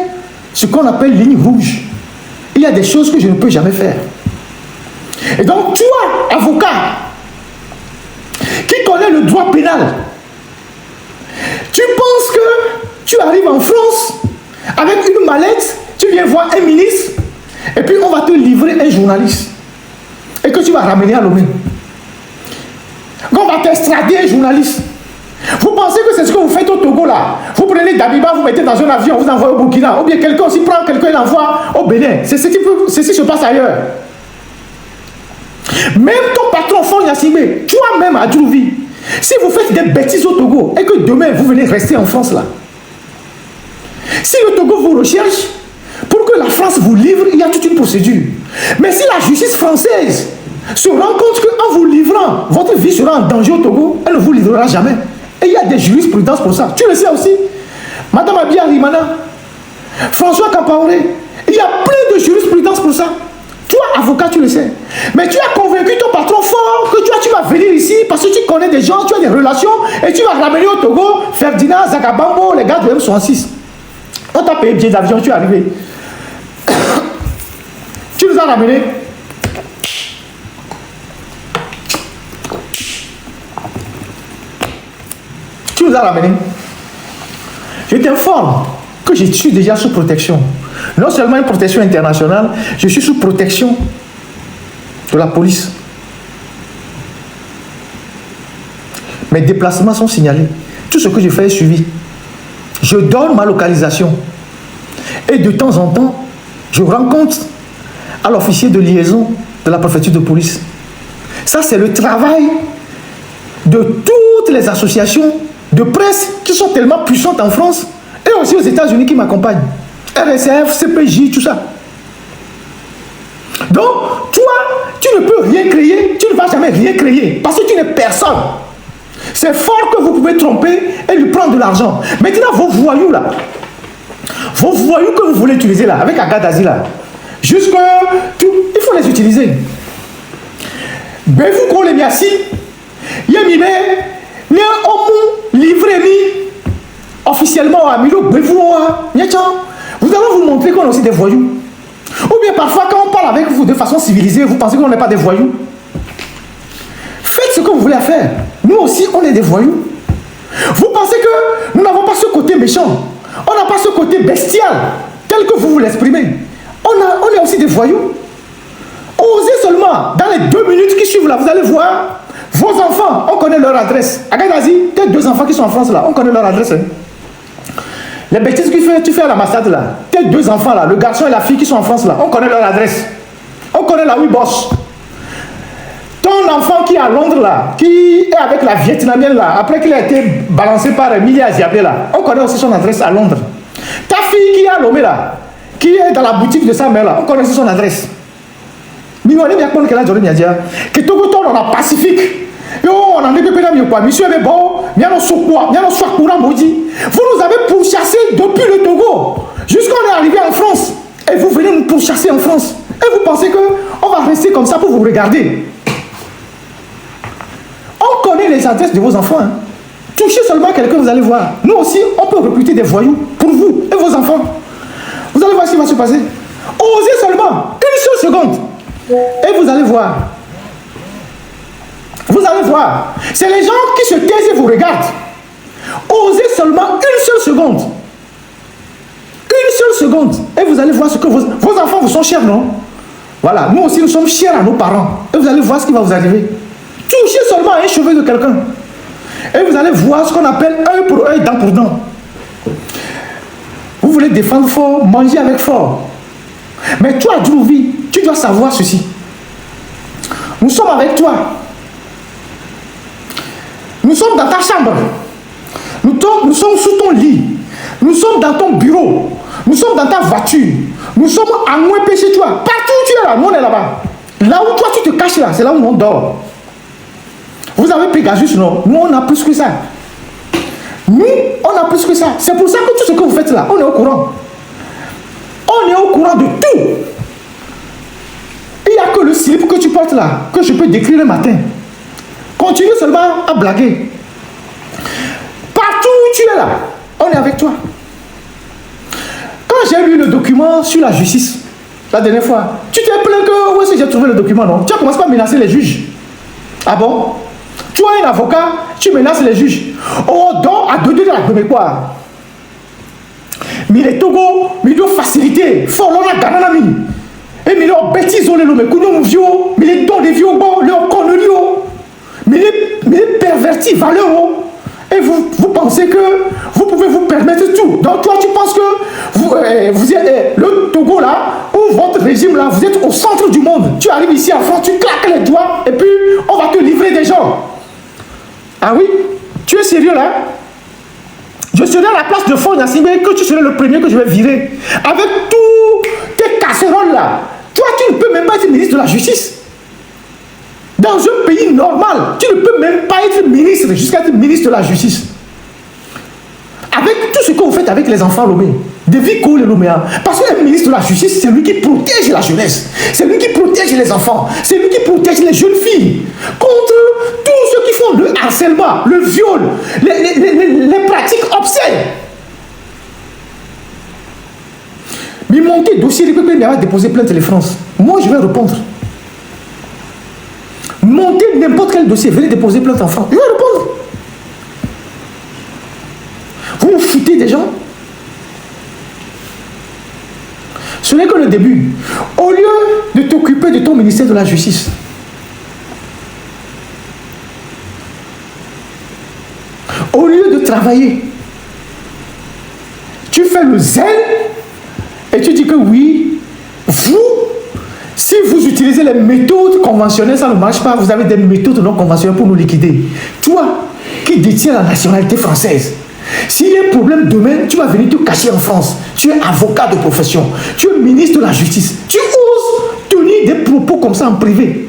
B: ce qu'on appelle ligne rouge. Il y a des choses que je ne peux jamais faire. Et donc, toi, avocat, qui connais le droit pénal, tu penses que tu arrives en France avec une mallette, tu viens voir un ministre, et puis on va te livrer un journaliste, et que tu vas ramener à Lomé. On va t'extrader un journaliste. Vous pensez que c'est ce que vous faites au Togo là? Vous prenez Dabiba, vous mettez dans un avion, vous envoyez au Burkina, ou bien quelqu'un aussi prend quelqu'un et l'envoie au Bénin. C'est ce qui se passe ailleurs. Même ton patron Fon Yassibé, toi-même à Djouvi, si vous faites des bêtises au Togo et que demain vous venez rester en France là, si le Togo vous recherche, pour que la France vous livre, il y a toute une procédure. Mais si la justice française se rend compte qu'en vous livrant, votre vie sera en danger au Togo, elle ne vous livrera jamais. Et il y a des jurisprudences pour ça. Tu le sais aussi. Madame Abia Rimana, François Kampaoré, il y a plein de jurisprudence pour ça. Toi, avocat, tu le sais. Mais tu as convaincu ton patron fort que tu vas venir ici parce que tu connais des gens, tu as des relations et tu vas ramener au Togo Ferdinand, Zagabambo, les gars de M66. On t'a payé billet d'avion, tu es arrivé. Tu nous as ramenés. Tu nous as ramenés. Je t'informe que je suis déjà sous protection. Non seulement une protection internationale, je suis sous protection de la police. Mes déplacements sont signalés. Tout ce que je fais est suivi. Je donne ma localisation. Et de temps en temps, je rends compte à l'officier de liaison de la préfecture de police. Ça, c'est le travail de toutes les associations de presse qui sont tellement puissantes en France et aussi aux États-Unis qui m'accompagnent. RSF, CPJ, tout ça. Donc, toi, tu ne peux rien créer, tu ne vas jamais rien créer parce que tu n'es personne. C'est fort que vous pouvez tromper et lui prendre de l'argent. Maintenant, vos voyous là, vos voyous que vous voulez utiliser là, avec Agadazi là, jusque tout, il faut les utiliser. Ben vous qu'on les met assis, yémibé, n'y a homme livré ni officiellement à Milo, ben vous, vous allons vous montrer qu'on est aussi des voyous. Ou bien parfois, quand on parle avec vous de façon civilisée, vous pensez qu'on n'est pas des voyous. Faites ce que vous voulez faire. Nous aussi, on est des voyous. Vous pensez que nous n'avons pas ce côté méchant. On n'a pas ce côté bestial, tel que vous l'exprimez. On est aussi des voyous. Osez seulement, dans les 2 minutes qui suivent là, vous allez voir vos enfants, on connaît leur adresse. À Gadazi, tes 2 enfants qui sont en France là, on connaît leur adresse. Hein. Les bêtises que tu fais à la massade là, tes 2 enfants là, le garçon et la fille qui sont en France là, on connaît leur adresse. On connaît là où ils bossent. Ton enfant qui est à Londres là, qui est avec la Vietnamienne là, après qu'il a été balancé par Emilie Aziabé là, on connaît aussi son adresse à Londres. Ta fille qui est à Lomé là, qui est dans la boutique de sa mère là, on connaît aussi son adresse. Mais on est bien connu que là, que tout le temps on a Pacifique. On en est bien mieux quoi. Monsieur est bon, bien on soit courant maudit. Vous nous avez pourchassé depuis le Togo jusqu'à on est arrivé en France. Et vous venez nous pourchasser en France. Et vous pensez qu'on va rester comme ça pour vous regarder. On connaît les adresses de vos enfants. Hein. Touchez seulement quelqu'un, vous allez voir. Nous aussi, on peut recruter des voyous pour vous et vos enfants. Vous allez voir ce qui va se passer. Osez seulement une seule seconde. Et vous allez voir. Vous allez voir. C'est les gens qui se taisent et vous regardent. Osez seulement une seule seconde. Une seule seconde. Et vous allez voir ce que vos enfants vous sont chers, non? Voilà. Nous aussi, nous sommes chers à nos parents. Et vous allez voir ce qui va vous arriver. Touchez seulement un cheveu de quelqu'un. Et vous allez voir ce qu'on appelle œil pour œil, dent pour dent. Vous voulez défendre fort, manger avec fort. Mais toi, Djouvi, tu dois savoir ceci. Nous sommes avec toi. Nous sommes dans ta chambre. Nous sommes sous ton lit. Nous sommes dans ton bureau. Nous sommes dans ta voiture. Nous sommes à moins chez toi. Partout où tu es là, nous on est là-bas. Là où toi tu te caches là, c'est là où on dort. Vous avez Pegasus, non? Nous on a plus que ça. Nous, on a plus que ça. C'est pour ça que tout ce que vous faites là, on est au courant. On est au courant de tout. Il n'y a que le slip que tu portes là, que je peux décrire le matin. Continue seulement à blaguer. Partout où tu es là, on est avec toi. Quand j'ai lu le document sur la justice, la dernière fois, tu t'es plaint que où est-ce que j'ai trouvé le document, non? Tu as commencé par menacer les juges. Ah bon? Tu as un avocat, tu menaces les juges. Oh, donc, à deux de la quoi? Mais les Togo, mais ils facilité. Faut l'on a gagné. Et mais les bêtises, on les loue, mais nous vieux, mais les dons des vieux, les conneries, mais les pervertis valeurs. Et vous pensez que vous pouvez vous permettre tout. Donc toi, tu penses que vous êtes le Togo là, ou votre régime là, vous êtes au centre du monde. Tu arrives ici en France, tu claques les doigts, et puis on va te livrer des gens. Ah oui? Tu es sérieux là? Je serai à la place de Fon Yassine, que tu serais le premier que je vais virer. Avec tous tes casseroles là. Toi, tu ne peux même pas être ministre de la justice. Dans un pays normal, tu ne peux même pas être ministre jusqu'à être ministre de la justice. Avec tout ce que vous faites avec les enfants Lomé, des Vico les Loméens. Parce que le ministre de la justice, c'est lui qui protège la jeunesse. C'est lui qui protège les enfants. C'est lui qui protège les jeunes filles. Contre tous ceux qui font le harcèlement, le viol, les pratiques obscènes. Mais montez dossier, il va déposer plainte les France. Moi, je vais répondre. Montez n'importe quel dossier, venez déposer plainte en France. Je vais répondre. Vous vous foutez des gens. Ce n'est que le début. Au lieu de t'occuper de ton ministère de la Justice, au lieu de travailler, tu fais le zèle et tu dis que oui, vous, si vous utilisez les méthodes conventionnelles, ça ne marche pas. Vous avez des méthodes non conventionnelles pour nous liquider. Toi, qui détiens la nationalité française, s'il y a un problème demain, tu vas venir te cacher en France. Tu es avocat de profession. Tu es ministre de la Justice. Tu oses tenir des propos comme ça en privé.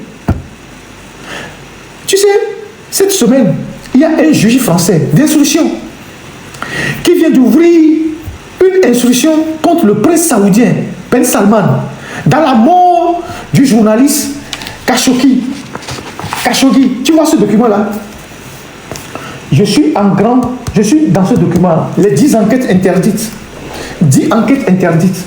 B: Tu sais, cette semaine, il y a un juge français d'instruction qui vient d'ouvrir une instruction contre le prince saoudien Ben Salman dans la mort du journaliste Khashoggi. Tu vois ce document-là? Je suis dans ce document, les 10 enquêtes interdites. 10 dit enquête interdite.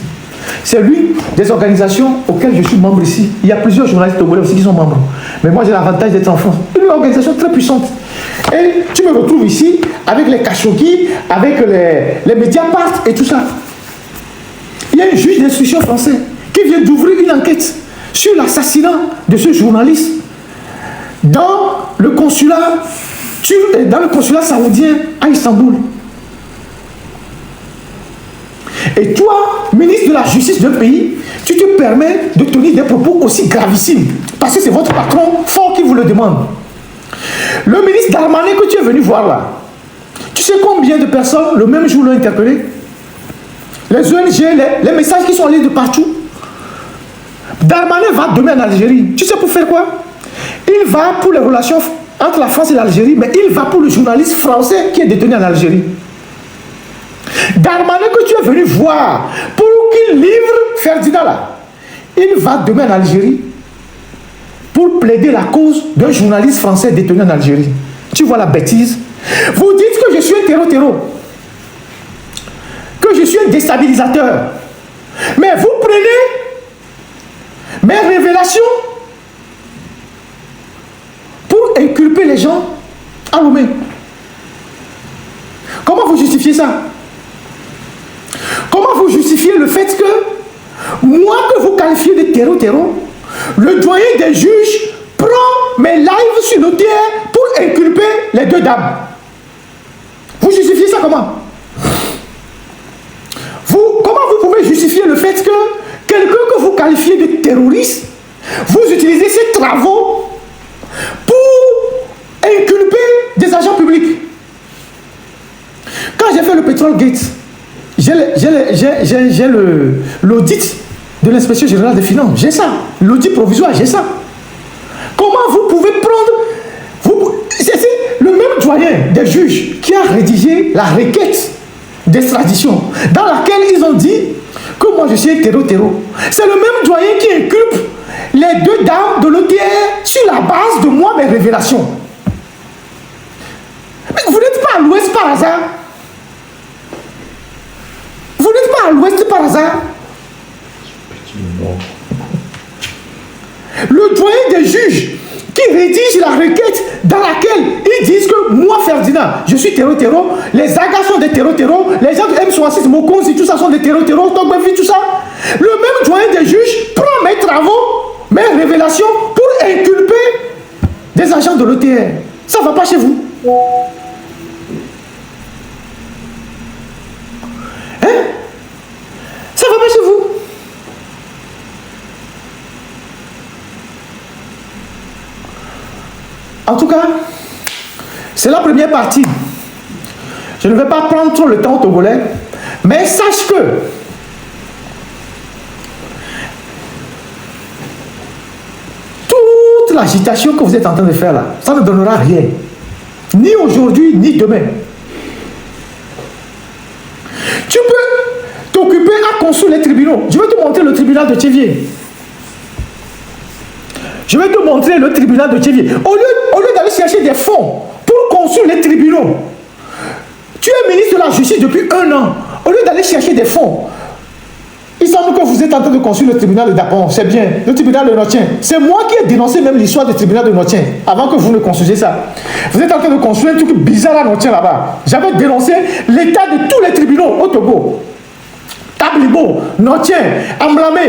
B: C'est l'une des organisations auxquelles je suis membre ici. Il y a plusieurs journalistes togolais aussi qui sont membres. Mais moi, j'ai l'avantage d'être en France. Une organisation très puissante. Et tu me retrouves ici avec les Khashoggi, avec les Mediapart et tout ça. Il y a un juge d'instruction français qui vient d'ouvrir une enquête sur l'assassinat de ce journaliste dans le consulat saoudien à Istanbul. Et toi, ministre de la Justice d'un pays, tu te permets de tenir des propos aussi gravissimes. Parce que c'est votre patron fort qui vous le demande. Le ministre Darmanin que tu es venu voir là, tu sais combien de personnes le même jour l'ont interpellé? Les ONG, les messages qui sont allés de partout. Darmanin va demain en Algérie. Tu sais pour faire quoi? Il va pour les relations entre la France et l'Algérie, mais il va pour le journaliste français qui est détenu en Algérie. Darmanin que tu es venu voir pour qu'il livre Ferdinand là, il va demain en Algérie pour plaider la cause d'un journaliste français détenu en Algérie. Tu vois la bêtise? Vous dites que je suis un terreau, que je suis un déstabilisateur, mais vous prenez mes révélations pour inculper les gens à Lomé. Comment vous justifiez ça? Comment vous justifiez le fait que moi que vous qualifiez de terreau, le doyen des juges prend mes lives sur le terrain pour inculper les deux dames? Vous justifiez ça comment? Comment vous pouvez justifier le fait que quelqu'un que vous qualifiez de terroriste, vous utilisez ces travaux pour inculper des agents publics? Quand j'ai fait le Petrol Gate, j'ai l'audit de l'inspection générale des finances. J'ai ça. L'audit provisoire, j'ai ça. Comment vous pouvez prendre... C'est le même doyen des juges qui a rédigé la requête d'extradition dans laquelle ils ont dit que moi je suis terreau. C'est le même doyen qui inculpe les deux dames de l'OTR sur la base de moi, mes révélations. Mais vous n'êtes pas à l'ouest par hasard. Vous n'êtes pas à l'ouest par hasard. Le doyen des juges qui rédige la requête dans laquelle ils disent que moi, Ferdinand, je suis terreau, les Agas sont des terreau, les gens de M66, Mokonzi, tout ça sont des terreau, Togbefi, tout ça. Le même doyen des juges prend mes travaux, mes révélations pour inculper des agents de l'OTR. Ça ne va pas chez vous. Hein? Ça ne va pas chez vous. En tout cas, c'est la première partie. Je ne vais pas prendre trop le temps au Togolais, mais sache que toute l'agitation que vous êtes en train de faire là, ça ne donnera rien. Ni aujourd'hui, ni demain. Tu peux t'occuper à construire les tribunaux. Je vais te montrer le tribunal de Thiévier. Je vais te montrer le tribunal de Thiévier. Au lieu d'aller chercher des fonds pour construire les tribunaux, tu es ministre de la Justice depuis 1 an. Au lieu d'aller chercher des fonds, il semble que vous êtes en train de construire le tribunal de Dapon. C'est bien, le tribunal de Notien. C'est moi qui ai dénoncé même l'histoire du tribunal de Notien, avant que vous ne construisiez ça. Vous êtes en train de construire un truc bizarre à Notien là-bas. J'avais dénoncé l'état de tous les tribunaux au Togo. Tablibo, Notien, Amlamé.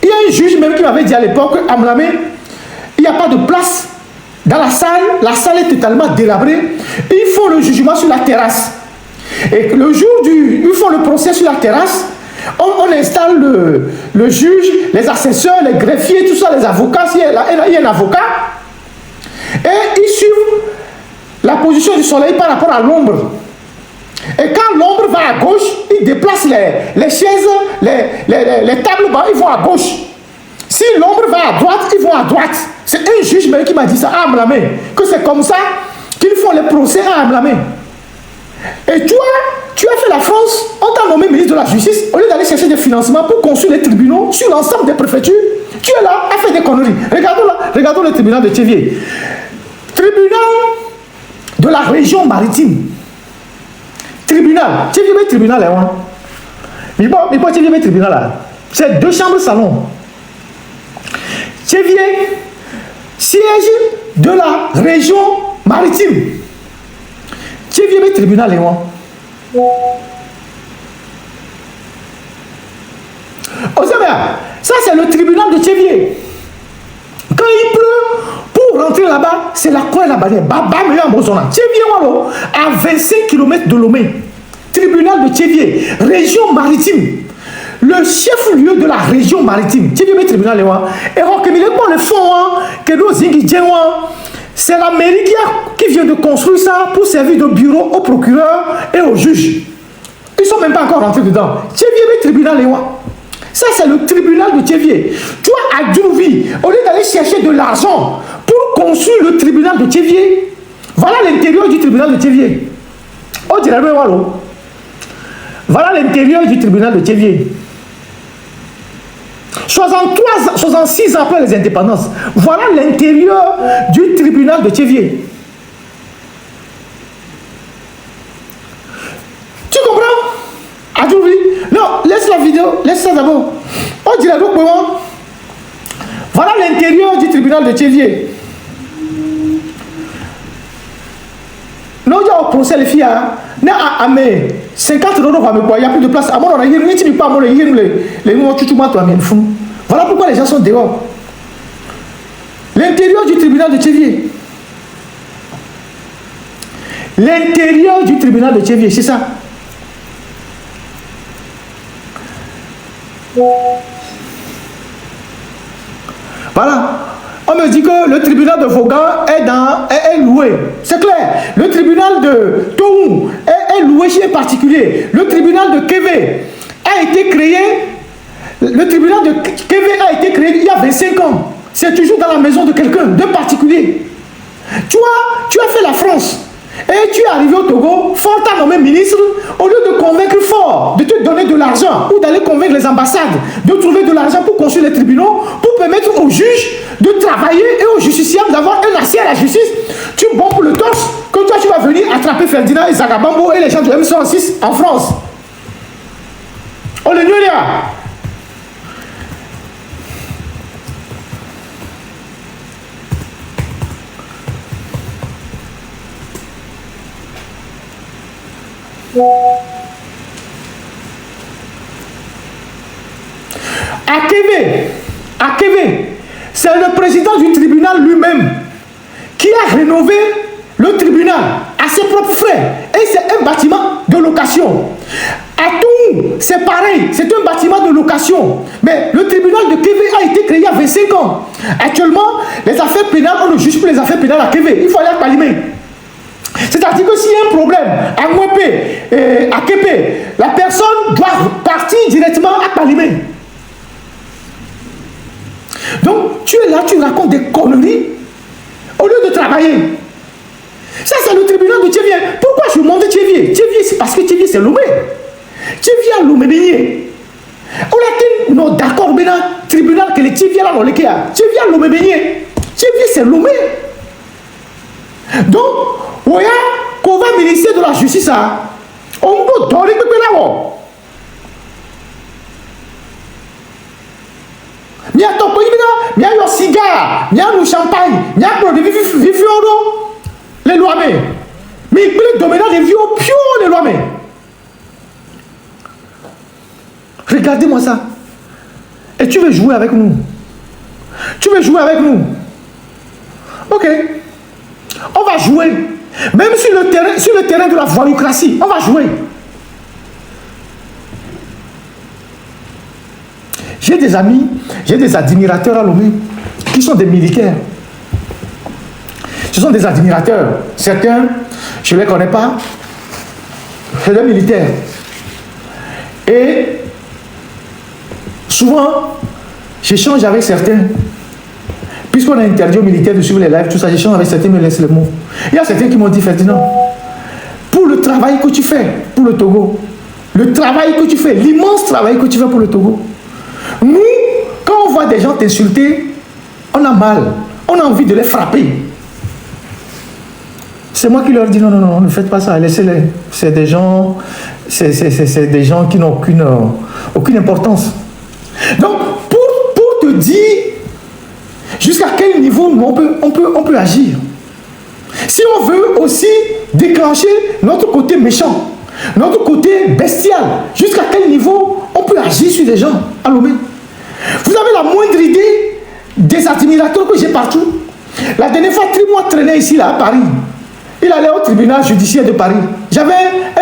B: Il y a un juge même qui m'avait dit à l'époque, Amlamé, il n'y a pas de place dans la salle est totalement délabrée. Ils font le jugement sur la terrasse. Et le jour ils font le procès sur la terrasse, on installe le juge, les assesseurs, les greffiers, tout ça, les avocats, il y a un avocat, et ils suivent la position du soleil par rapport à l'ombre. Et quand l'ombre va à gauche, ils déplacent les chaises, les tables bas, ils vont à gauche. Si l'ombre va à droite, ils vont à droite. C'est un juge même qui m'a dit ça à Amlamé, que c'est comme ça qu'ils font les procès à Amlamé. Et toi, tu as fait la France, on t'a nommé ministre de la Justice, au lieu d'aller chercher des financements pour construire les tribunaux sur l'ensemble des préfectures, tu es là à faire des conneries. Regardons le tribunal de Thiévier. Tribunal de la région maritime. Tribunal, Thiévier, tribunal, Mais bon, Tchévier, tribunal là. C'est 2 chambres salon. Tchévier, siège de la région maritime. Tchévier, tribunal, et moi. Ça, c'est le tribunal de Tchévier. Quand il pleut, pour rentrer là-bas, c'est la croix et la bannière. Tchévier, à 25 km de Lomé. Tribunal de Tchévier, région maritime. Le chef-lieu de la région maritime. Tchévier, tribunal, et moi. Et le fond, c'est la mairie qui vient de construire ça pour servir de bureau au procureur et au juge. Ils ne sont même pas encore rentrés dedans. Tchévier, tribunal, et moi. Ça, c'est le tribunal de Tchévier. Tu vois, à Djouvi, au lieu d'aller chercher de l'argent pour construire le tribunal de Tchévier, voilà l'intérieur du tribunal de Tchévier. Oh, voilà l'intérieur du tribunal de Tchévier. 66 ans après les indépendances, voilà l'intérieur du tribunal de Tchévier. Tu comprends? Adjouvi. Non, laisse la vidéo, laisse ça d'abord. On dirait donc comment? Voilà l'intérieur du tribunal de Tchévier. Non, il y a au procès les filles, non, à mes 50 euros, il n'y a plus de place. À mon oreille, il n'y a pas les mots, tu m'as toi, fou. Voilà pourquoi les gens sont dehors. L'intérieur du tribunal de Tchévier. L'intérieur du tribunal de Tchévier, c'est ça. Voilà. On me dit que le tribunal de Vaughan est loué. C'est clair. Le tribunal de Toum est loué chez un particulier. Le tribunal de Kévé a été créé. Le tribunal de Kévé a été créé il y a 25 ans. C'est toujours dans la maison de quelqu'un, d'un particulier. Tu as fait la France. Et tu es arrivé au Togo, Fort t'a nommé ministre, au lieu de convaincre Fort de te donner de l'argent ou d'aller convaincre les ambassades de trouver de l'argent pour construire les tribunaux, pour permettre aux juges de travailler et aux justiciables d'avoir un accès à la justice. Tu bombes pour le torse que toi tu vas venir attraper Ferdinand et Zagabambo et les gens du M106 en France. On les nuit là. À Kévé, c'est le président du tribunal lui-même qui a rénové le tribunal à ses propres frais. Et c'est un bâtiment de location. À Toum, c'est pareil, c'est un bâtiment de location. Mais le tribunal de Kévé a été créé il y a 25 ans. Actuellement, les affaires pénales, on ne juge plus les affaires pénales à Kévé. Il faut aller à Palimé. C'est-à-dire que s'il y a un problème à Mwepé, à Képé, la personne doit partir directement à Palimé. Donc, tu es là, tu racontes des conneries au lieu de travailler. Ça, c'est le tribunal de Tchévier. Pourquoi je monte Tchévier? Tchévier, c'est parce que Tchévier, c'est Lomé. Tchévier a Lomé Beigné. On a dit, non, d'accord, mais dans le tribunal que les Tchévier là, dans le cas, Tchévier a Lomé Beigné. Tchévier, c'est Lomé. Donc, ouais, qu'on va ministère de la justice, on peut donner que là-haut. Il y a ton pays, il y a le cigare, il y a le champagne, il y a le vifioro, les lois. Mais il peut dominer les vieux pio, les lois. Regardez-moi ça. Et tu veux jouer avec nous? Tu veux jouer avec nous? Ok. On va jouer. Même sur le terrain de la voilucratie, on va jouer. J'ai des amis, j'ai des admirateurs à Lomé qui sont des militaires. Ce sont des admirateurs. Certains, je ne les connais pas. C'est des militaires. Et souvent, j'échange avec certains. Puisqu'on a interdit aux militaires de suivre les lives, tout ça, j'échange avec certains, me laissent le mot. Il y a certains qui m'ont dit, Ferdinand, pour le travail que tu fais pour le Togo, le travail que tu fais, l'immense travail que tu fais pour le Togo, nous, quand on voit des gens t'insulter, on a mal, on a envie de les frapper. C'est moi qui leur dis non, ne faites pas ça, laissez-les. C'est des gens c'est des gens qui n'ont aucune importance. Donc, pour te dire jusqu'à quel niveau on peut agir. Si on veut aussi déclencher notre côté méchant, notre côté bestial, jusqu'à quel niveau on peut agir sur les gens à Lomé. Vous avez la moindre idée des admirateurs que j'ai partout. La dernière fois, moi traînais ici là, à Paris. Il allait au tribunal judiciaire de Paris. J'avais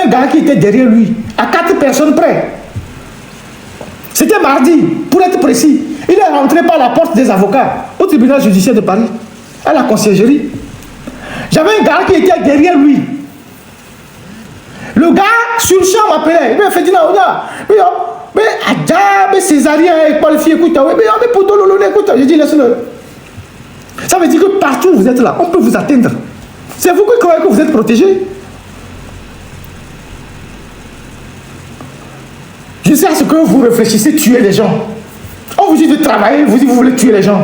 B: un gars qui était derrière lui, à 4 personnes près. C'était mardi, pour être précis. Il est rentré par la porte des avocats au tribunal judiciaire de Paris, à la conciergerie. J'avais un gars qui était derrière lui. Le gars, sur le champ, m'appelait. Il m'a fait dire, mais Césarien est qualifié, écoute, mais pour Dololo, écoute, j'ai dit, laisse-le. Ça veut dire que partout où vous êtes là, on peut vous atteindre. C'est vous qui croyez que vous êtes protégé. Je sais à ce que vous réfléchissez, tuer les gens. On vous dit de travailler, vous dites que vous voulez tuer les gens.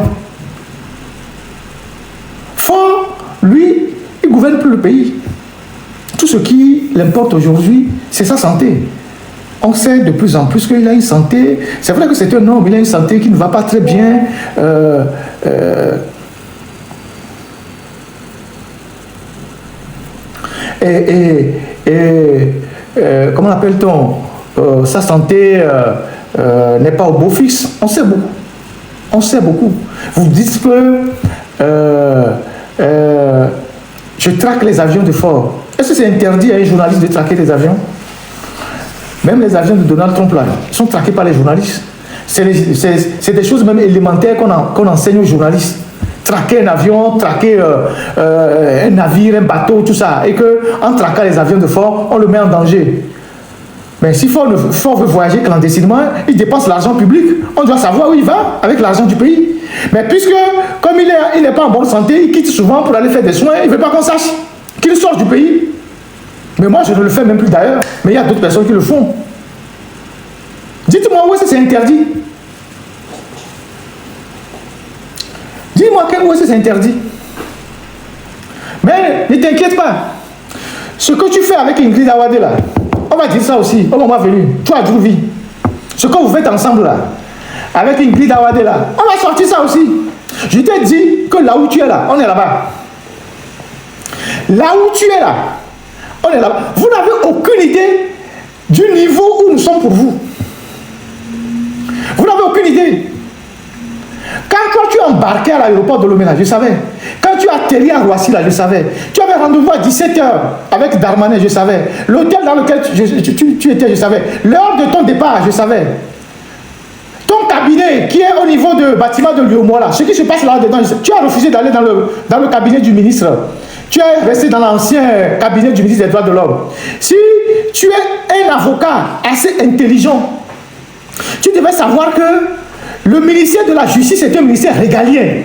B: Fort, lui, il ne gouverne plus le pays. Tout ce qui l'importe aujourd'hui, c'est sa santé. On sait de plus en plus qu'il a une santé. C'est vrai que c'est un homme, il a une santé qui ne va pas très bien. Comment appelle-t-on, sa santé n'est pas au beau fixe. On sait beaucoup. On sait beaucoup. Vous dites que je traque les avions de Ford. Est-ce que c'est interdit à un journaliste de traquer des avions? Même les avions de Donald Trump là, sont traqués par les journalistes. C'est des choses même élémentaires qu'on enseigne aux journalistes. Traquer un avion, traquer un navire, un bateau, tout ça. Et qu'en traquant les avions de Ford, on le met en danger. Mais si Ford veut voyager clandestinement, il dépense l'argent public. On doit savoir où il va avec l'argent du pays. Mais puisque, comme il n'est pas en bonne santé, il quitte souvent pour aller faire des soins, il ne veut pas qu'on sache qu'il sort du pays. Mais moi, je ne le fais même plus d'ailleurs. Mais il y a d'autres personnes qui le font. Dites-moi où est-ce que c'est interdit? Dis-moi où est-ce que c'est interdit? Mais ne t'inquiète pas. Ce que tu fais avec Ingrid Awade là, on va dire ça aussi, au moment venu. Toi, Drouvi, ce que vous faites ensemble là, avec Ingrid Awade là, on va sortir ça aussi. Je t'ai dit que là où tu es là, on est là-bas. Là où tu es là, on est là-bas. Vous n'avez aucune idée du niveau où nous sommes pour vous. Vous n'avez aucune idée. Quand tu es embarqué à l'aéroport de Lomé, je savais. Quand tu as atterri à Roissy, là, je savais. Tu avais rendez-vous à 17 h avec Darmanin, je savais. L'hôtel dans lequel tu étais, je savais. L'heure de ton départ, je savais. Ton cabinet qui est au niveau du bâtiment de Lyomo, là, ce qui se passe là-dedans, tu as refusé d'aller dans le cabinet du ministre. Tu es resté dans l'ancien cabinet du ministre des Droits de l'Homme. Si tu es un avocat assez intelligent, tu devais savoir que le ministère de la Justice est un ministère régalien.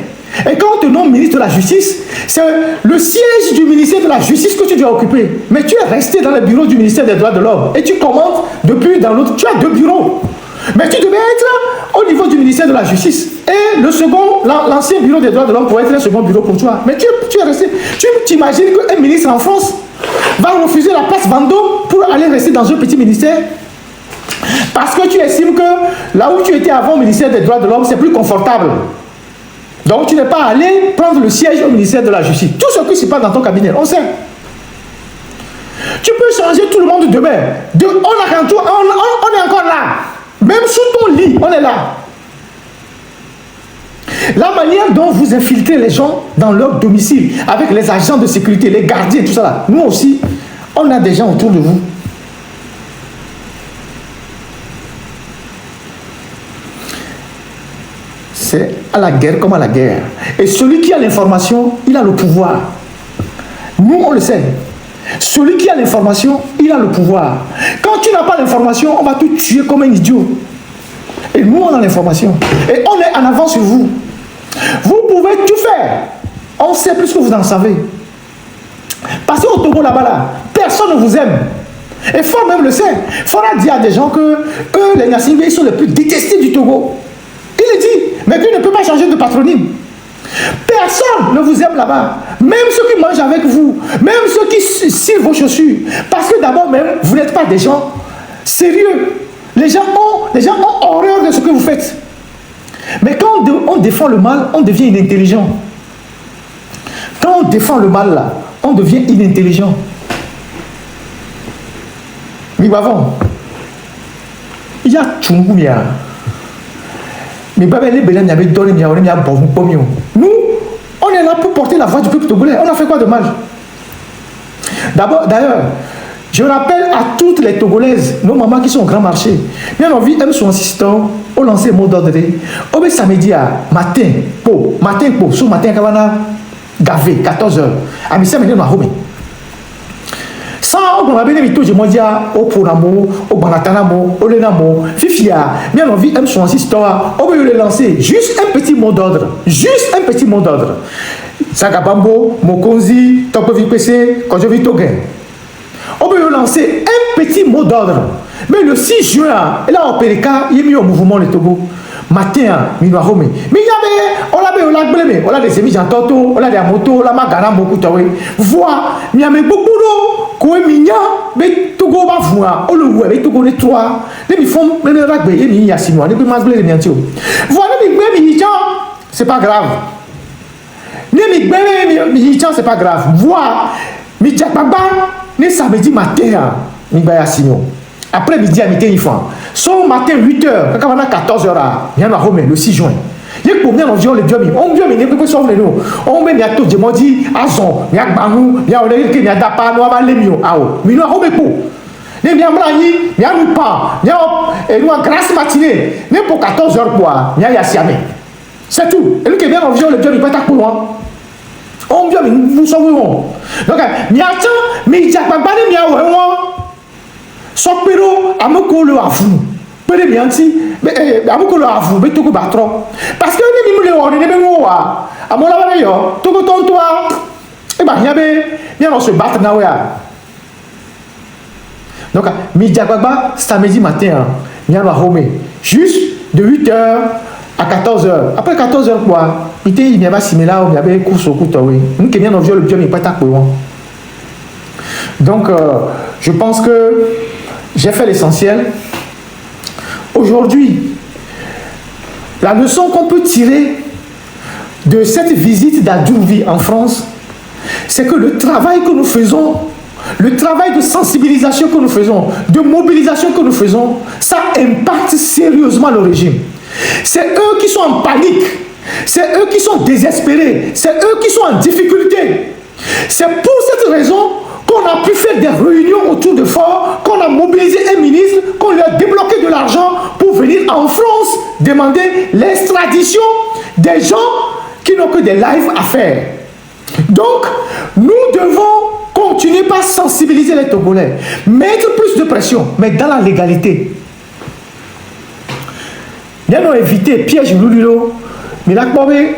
B: Et quand on te nomme ministre de la Justice, c'est le siège du ministère de la Justice que tu dois occuper. Mais tu es resté dans le bureau du ministère des Droits de l'Homme. Et tu commandes depuis dans l'autre. Tu as 2 bureaux. Mais tu devais être au niveau du ministère de la Justice. Et le second, l'ancien bureau des droits de l'homme pourrait être un second bureau pour toi. Mais tu es resté. Tu t'imagines qu'un ministre en France va refuser la place Vendôme pour aller rester dans un petit ministère? Parce que tu estimes que là où tu étais avant au ministère des droits de l'homme, c'est plus confortable. Donc tu n'es pas allé prendre le siège au ministère de la Justice. Tout ce qui se passe dans ton cabinet, on sait. Tu peux changer tout le monde demain. On est encore là. Même sous ton lit, on est là. La manière dont vous infiltrez les gens dans leur domicile, avec les agents de sécurité, les gardiens, tout ça là, nous aussi, on a des gens autour de vous. C'est à la guerre comme à la guerre. Et celui qui a l'information, il a le pouvoir. Nous, on le sait. Celui qui a l'information, il a le pouvoir. Quand tu n'as pas l'information, on va te tuer comme un idiot. Et nous, on a l'information. Et on est en avance sur vous. Vous pouvez tout faire. On sait plus que vous en savez. Parce qu'au Togo, là-bas, là, personne ne vous aime. Et Ford même le sait. Ford a dit à des gens que eux, les Nassingbe, ils sont les plus détestés du Togo. Il le dit. Mais qu'il ne peut pas changer de patronyme. Personne ne vous aime là-bas. Même ceux qui mangent avec vous. Même ceux qui cirent vos chaussures. Parce que d'abord même, vous n'êtes pas des gens Sérieux. Les gens ont horreur de ce que vous faites. Mais quand on défend le mal, on devient inintelligent. Quand on défend le mal, là, on devient inintelligent. Mais avant, il y a Tchungumia. Mais nous, on est là pour porter la voix du peuple togolais. On a fait quoi de mal? D'ailleurs, je rappelle à toutes les Togolaises, nos mamans qui sont au grand marché, bien envie, elles sont assistants, on lance le mot d'ordre. Au samedi matin, sur matin, gavé, 14h. À midi, on a remis. Sans on a bien tout, je m'en dis au Ponamo, au Banatanamo, au Lenamo, Fifia, bien envie, elles sont assistants, on veut le lancer. Juste un petit mot d'ordre. Juste un petit mot d'ordre. Sagabambo, Mokonzi, Topovi PC, Kojovi Togen. On peut lancer un petit mot d'ordre. Mais le 6 juin, là au Périka, il y a mis au mouvement le Togo. Matin, mais il y a des émis en toto, on a des motos, on a des beaucoup de voix. Il y a beaucoup d'eau, quoi, il y a des Togo, on le voit, les Togo, les trois. Les font, les ragbe, les mi, il y a 6 mois, les masques, les miantios. Voilà, les c'est pas grave. Les militants, c'est pas grave. Voir, mais les samedi matin, après midi à midi, il faut. Son matin 8h, quand on a 14h, il y a le 6 juin. Il y a combien de gens les biomis? On vient, mais pas sauver nous. On met bientôt, je m'en dis, Azon, il y a Banou, il y a Olé, il y a Dapa, nous avons les mieux. Ah, mais nous avons beaucoup. Les biens blancs, il y a nous pas, il y a grâce matinée, même pour 14h, quoi, il y a Yassiamé. C'est tout. Et nous qui vient en vision, les biomis, pas pour loin. On vient, mais nous sauvons. Donc, il y a tant, mais il y a pas de bien, Sopero, Amoko le Afou. Pere bien si, mais Amoko le Afou, mais tout battre. Parce que les mimles, on est bien moi. À mon avis, tout le temps, toi. Eh bien, il y a on se battre now. Donc, midi à Baba, samedi matin, il y a un home. Juste de 8h à 14h. Après 14h, quoi, il y a similaire, il y avait course au couteau. Nous qui viens le bien, mais pas ta courant. Donc, je pense que j'ai fait l'essentiel. Aujourd'hui, la leçon qu'on peut tirer de cette visite d'Adjouvi en France, c'est que le travail que nous faisons, le travail de sensibilisation que nous faisons, de mobilisation que nous faisons, ça impacte sérieusement le régime. C'est eux qui sont en panique, c'est eux qui sont désespérés, c'est eux qui sont en difficulté. C'est pour cette raison qu'on a pu faire des réunions autour de Fort, qu'on a mobilisé un ministre, qu'on lui a débloqué de l'argent pour venir en France demander l'extradition des gens qui n'ont que des lives à faire. Donc, nous devons continuer par sensibiliser les Togolais, mettre plus de pression, mais dans la légalité. Nous avons évité piège Lulilo, mais là,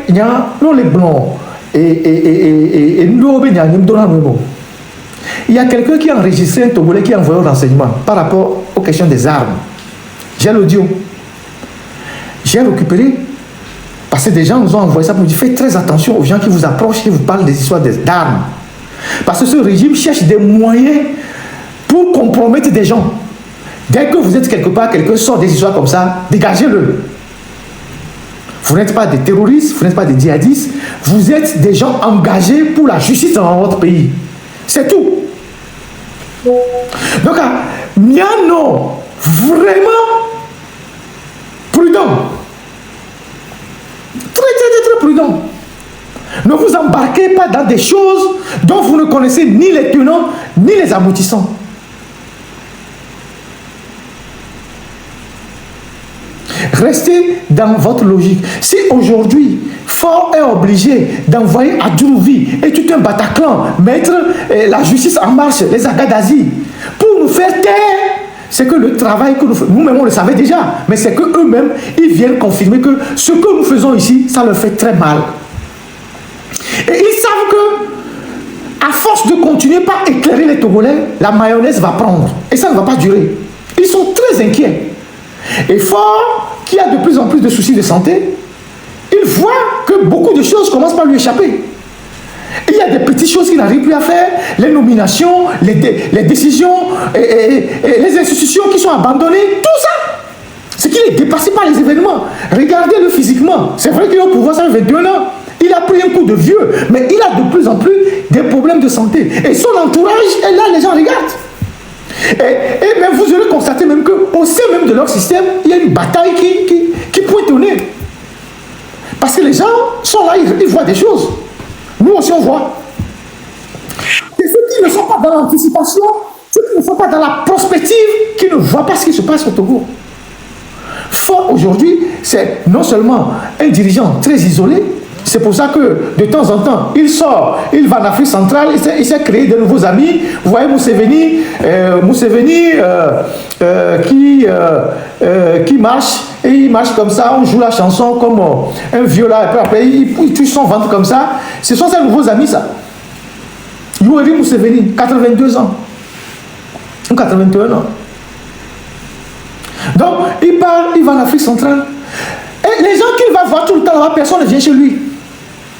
B: il y a les blancs et nous avons il y a quelqu'un qui a enregistré un Togolais qui a envoyé un renseignement par rapport aux questions des armes. J'ai l'audio. J'ai récupéré parce que des gens nous ont envoyé ça pour dire faites très attention aux gens qui vous approchent, qui vous parlent des histoires d'armes. Parce que ce régime cherche des moyens pour compromettre des gens. Dès que vous êtes quelque part, quelqu'un sort des histoires comme ça, dégagez-le. Vous n'êtes pas des terroristes, vous n'êtes pas des djihadistes, vous êtes des gens engagés pour la justice dans votre pays. C'est tout. Donc, Miano, vraiment prudent. Très prudent. Ne vous embarquez pas dans des choses dont vous ne connaissez ni les tenants, ni les aboutissants. Restez dans votre logique. Si aujourd'hui, Fort est obligé d'envoyer à Djourouvi et tout un Bataclan mettre la justice en marche, les Agadazi, pour nous faire taire, c'est que le travail que nous faisons, nous-mêmes on le savait déjà, mais c'est qu'eux-mêmes, ils viennent confirmer que ce que nous faisons ici, ça leur fait très mal. Et ils savent que, à force de continuer par éclairer les Togolais, la mayonnaise va prendre. Et ça ne va pas durer. Ils sont très inquiets. Et Fort, qui a de plus en plus de soucis de santé, il voit que beaucoup de choses commencent par lui échapper. Il y a des petites choses qu'il n'arrive plus à faire, les nominations, les décisions, et les institutions qui sont abandonnées, tout ça. C'est qu'il est dépassé par les événements. Regardez-le physiquement. C'est vrai qu'il est au pouvoir, ça fait 21 ans. Il a pris un coup de vieux, mais il a de plus en plus des problèmes de santé. Et son entourage est là, les gens regardent. Et même vous allez constater même qu'au sein même de leur système, il y a une bataille qui pointe au nez. Parce que les gens sont là, ils voient des choses. Nous aussi on voit. Et ceux qui ne sont pas dans l'anticipation, ceux qui ne sont pas dans la prospective, qui ne voient pas ce qui se passe au Togo. Fort aujourd'hui, c'est non seulement un dirigeant très isolé, c'est pour ça que de temps en temps, il sort, il va en Afrique centrale, il s'est créé de nouveaux amis. Vous voyez Museveni, qui marche, et il marche comme ça, on joue la chanson comme un vieux là, et puis après il touche son ventre comme ça. Ce sont ses nouveaux amis ça. Yoweri Museveni, 82 ans, ou 81 ans. Donc, il part, il va en Afrique centrale. Et les gens qu'il va voir tout le temps là-bas, personne ne vient chez lui.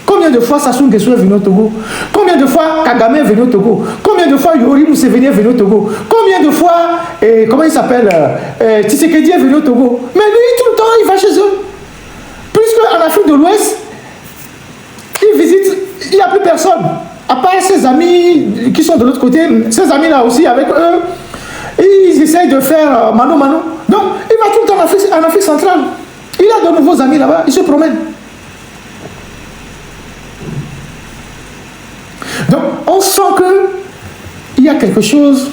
B: Combien de fois Sassou Nguesso est venu au Togo? Combien de fois Kagame est venu au Togo? Combien de fois Yoweri Museveni est venu au Togo? Combien de fois, comment il s'appelle, Tshisekedi est venu au Togo? Mais lui, tout le temps, il va chez eux. Puisque en Afrique de l'Ouest, il visite, il n'y a plus personne. À part ses amis qui sont de l'autre côté, ses amis là aussi, avec eux, ils essayent de faire mano-mano. Donc, il va tout le temps en Afrique centrale. Il a de nouveaux amis là-bas, il se promène. Donc, on sent qu'il y a quelque chose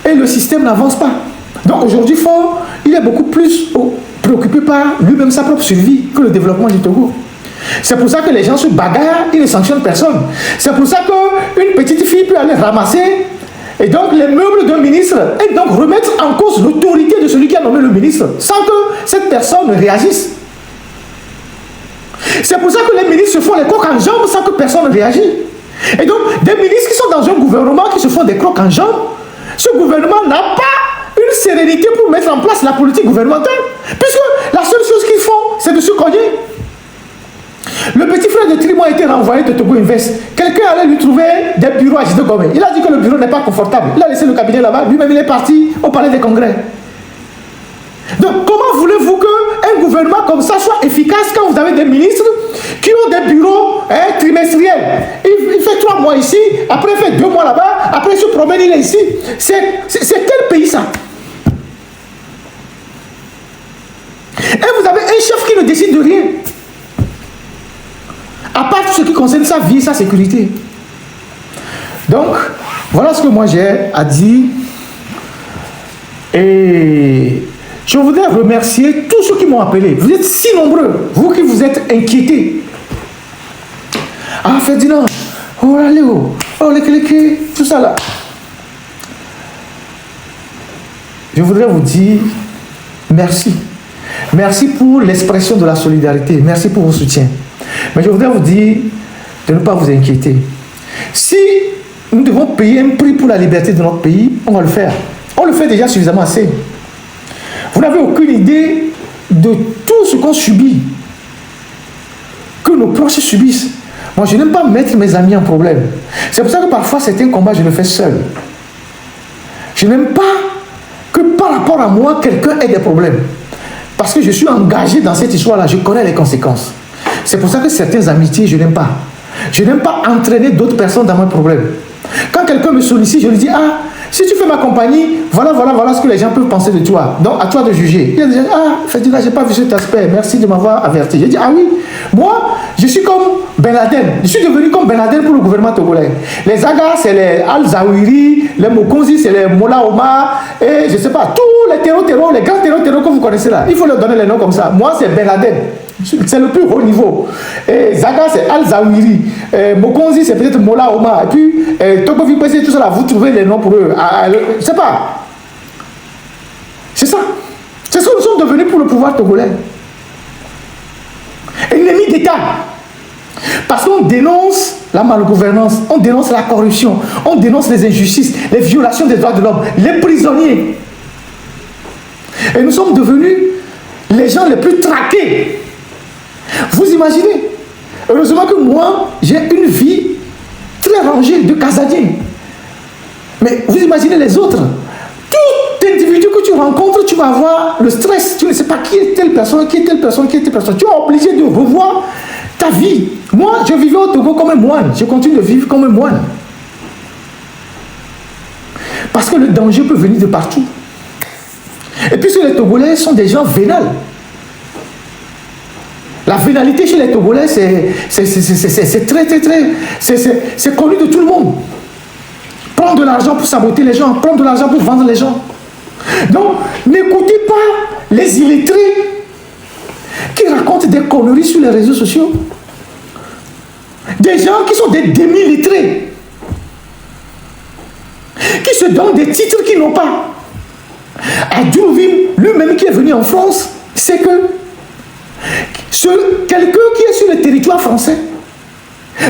B: et le système n'avance pas. Donc, aujourd'hui, il est beaucoup plus préoccupé par lui-même sa propre survie que le développement du Togo. C'est pour ça que les gens se bagarrent, ils ne sanctionnent personne. C'est pour ça qu'une petite fille peut aller ramasser et donc les meubles d'un ministre et donc remettre en cause l'autorité de celui qui a nommé le ministre sans que cette personne ne réagisse. C'est pour ça que les ministres se font les crocs en jambes sans que personne ne réagisse. Et donc, des ministres qui sont dans un gouvernement qui se font des crocs en jambes, ce gouvernement n'a pas une sérénité pour mettre en place la politique gouvernementale. Puisque la seule chose qu'ils font, c'est de se cogner. Le petit frère de Trimo a été renvoyé de Togo Invest. Quelqu'un allait lui trouver des bureaux à Jidogomé. Il a dit que le bureau n'est pas confortable. Il a laissé le cabinet là-bas. Lui-même, il est parti au palais des congrès. Donc, comment voulez-vous qu'un gouvernement comme ça soit efficace quand vous avez des ministres qui ont des bureaux trimestriels? Il fait 3 mois ici, après il fait 2 mois là-bas, après il se promène, il est ici. C'est quel pays ça? Et vous avez un chef qui ne décide de rien. À part ce qui concerne sa vie et sa sécurité. Donc, voilà ce que moi j'ai à dire. Et je voudrais remercier tous ceux qui m'ont appelé. Vous êtes si nombreux, vous qui vous êtes inquiétés. Ah, Ferdinand, oh, Léo, oh, les tout ça là. Je voudrais vous dire merci. Merci pour l'expression de la solidarité. Merci pour vos soutiens. Mais je voudrais vous dire de ne pas vous inquiéter. Si nous devons payer un prix pour la liberté de notre pays, on va le faire. On le fait déjà suffisamment assez. Vous n'avez aucune idée de tout ce qu'on subit, que nos proches subissent. Moi, je n'aime pas mettre mes amis en problème. C'est pour ça que parfois, certains combats, je le fais seul. Je n'aime pas que par rapport à moi, quelqu'un ait des problèmes. Parce que je suis engagé dans cette histoire-là, je connais les conséquences. C'est pour ça que certaines amitiés, je n'aime pas. Je n'aime pas entraîner d'autres personnes dans mes problèmes. Quand quelqu'un me sollicite, je lui dis, ah, si tu fais ma compagnie, voilà ce que les gens peuvent penser de toi. Donc, à toi de juger. Il y a des gens, ah, Ferdinand, je n'ai pas vu cet aspect, merci de m'avoir averti. J'ai dit, ah oui, moi, je suis comme Ben Laden. Je suis devenu comme Ben Laden pour le gouvernement togolais. Les Agas, c'est les Al-Zawiri, les Mokonzi, c'est les Mola Omar, et je ne sais pas, tous les terreaux, les grands terreaux que vous connaissez là. Il faut leur donner les noms comme ça. Moi, c'est Ben Laden. C'est le plus haut niveau. Et Zaga, c'est Al-Zawiri. Mokonzi, c'est peut-être Mola Omar. Et puis, Togo Vipesi, tout ça là, vous trouvez les noms pour eux. Je ne sais pas. C'est ça. C'est ce que nous sommes devenus pour le pouvoir togolais. Ennemis d'État. Parce qu'on dénonce la malgouvernance, on dénonce la corruption, on dénonce les injustices, les violations des droits de l'homme, les prisonniers. Et nous sommes devenus les gens les plus traqués. Vous imaginez, Heureusement que moi, j'ai une vie très rangée de Casadien. Mais vous imaginez les autres. Tout individu que tu rencontres, tu vas avoir le stress. Tu ne sais pas qui est telle personne, qui est telle personne, qui est telle personne. Tu es obligé de revoir ta vie. Moi, je vivais au Togo comme un moine. Je continue de vivre comme un moine. Parce que le danger peut venir de partout. Et puis, les Togolais sont des gens vénales. La vénalité chez les Togolais, c'est très, très, très... C'est connu de tout le monde. Prendre de l'argent pour saboter les gens, prendre de l'argent pour vendre les gens. Donc, n'écoutez pas les illettrés qui racontent des conneries sur les réseaux sociaux. Des gens qui sont des demi-lettrés, qui se donnent des titres qu'ils n'ont pas. Adjouvim, lui-même qui est venu en France, c'est que quelqu'un qui est sur le territoire français,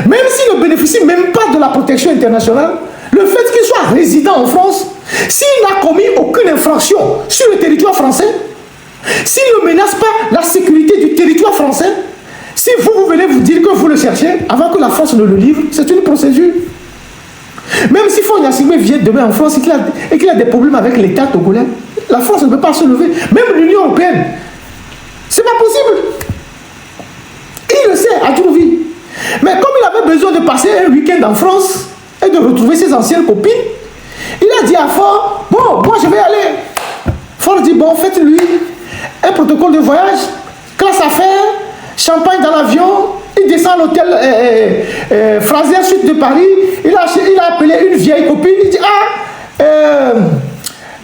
B: même s'il ne bénéficie même pas de la protection internationale, le fait qu'il soit résident en France, s'il n'a commis aucune infraction sur le territoire français, s'il ne menace pas la sécurité du territoire français, si vous venez vous dire que vous le cherchez, avant que la France ne le livre, c'est une procédure. Même si Faure Gnassingbé vient demain en France et qu'il a des problèmes avec l'État togolais, la France ne peut pas se lever. Même l'Union européenne, c'est pas possible. Il le sait, à tout vie. Mais comme il avait besoin de passer un week-end en France et de retrouver ses anciennes copines, il a dit à Faure, bon, moi je vais aller. Faure dit, bon, faites-lui un protocole de voyage, classe affaires, champagne dans l'avion, il descend à l'hôtel Fraser Suite de Paris, il a appelé une vieille copine, il dit,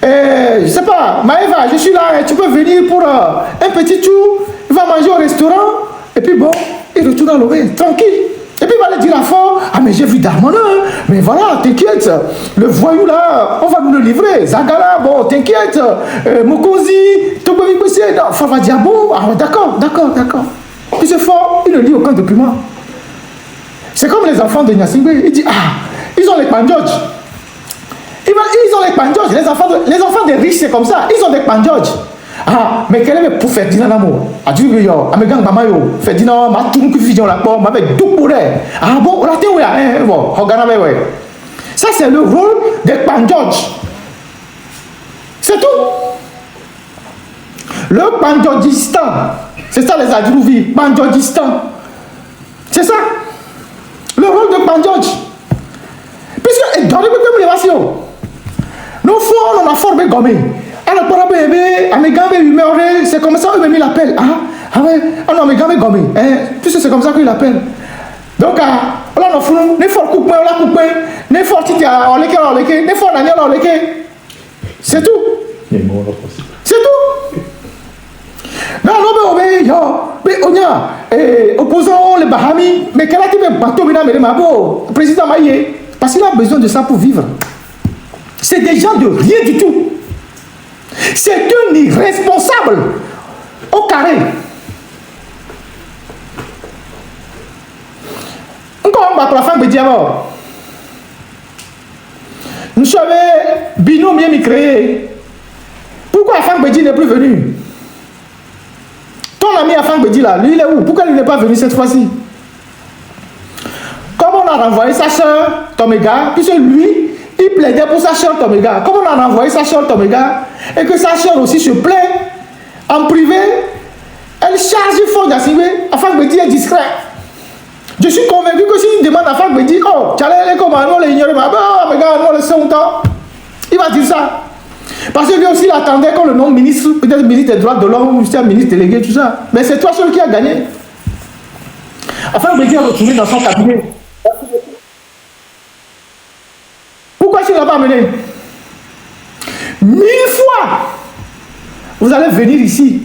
B: je sais pas, Maëva, je suis là, tu peux venir pour un petit tour, il va manger au restaurant, et puis bon, il retourne à Lomé, tranquille. Et puis il va lui dire à Faure, ah mais j'ai vu Darmanin, mais voilà, t'inquiète, le voyou là, on va nous le livrer, Zagala, bon, t'inquiète, Mokozi, Togovi Boussé, Faure va dire, bon, ah, d'accord. Puis c'est Faure, il ne lit aucun document. C'est comme les enfants de Gnassingbé, il dit, ah, ils ont les pandjodj. Ils ont les pandjodj, les enfants des riches c'est comme ça, ils ont des pandjodj. Ah, mais quel est le pour Ferdinand Namo? Ah, tu veux yo, Amegang Mamayo, Ferdinand, ma tout que vision la porte, m'avait tout pour elle. Ah bon, on l'a dit, oui, bon, regarde, ouais. Ça, c'est le rôle des pandjodj. C'est tout. Le Pandjodjistan, c'est ça les Adjouvi, Pandjodjistan. C'est ça. Le rôle de Pandjodj. Puisque, dans les évasions, nous faisons, on a formé Gomé. Alors, pour c'est comme ça qu'il l'appelle. Ah ouais, ah non, mais Gamé Gomé. Puisque c'est comme ça qu'il l'appelle. Donc, on a fait, ne faut couper, on l'a coupé, ne faut tirer, on l'a ne faut n'aller, on l'a. C'est tout. C'est tout. Non, mais on y a, opposant les Bahamis, mais quel a été le bateau, le président Maïe, parce qu'il a besoin de ça pour vivre. C'est des gens de rien du tout. C'est un irresponsable au carré. Encore un bateau, la fin de diamant. Nous savons, binôme bien créé. Pourquoi la femme Bédi n'est plus venue? Ton ami Afang Bédi là, lui il est où? Pourquoi il n'est pas venu cette fois-ci? Comme on a renvoyé sa soeur Toméga, puisque lui, il plaidait pour sa soeur Toméga. Comme on a renvoyé sa soeur Toméga, et que sa soeur aussi se plaît, en privé, elle charge Faure Gnassingbé. Afang Bédi est discret. Je suis convaincu que s'il demande à Afang Bédi, oh, tu allais comment on l'ignorer, mais regarde, on le sait autant. Il va dire ça. Parce que lui aussi, il attendait qu'on le nomme ministre, peut-être ministre des droits de l'homme, ou ministre délégué, tout ça. Mais c'est toi seul qui a gagné. Afang Bédi a retourné dans son cabinet. Pourquoi tu ne l'as pas amené? 1000 fois, vous allez venir ici,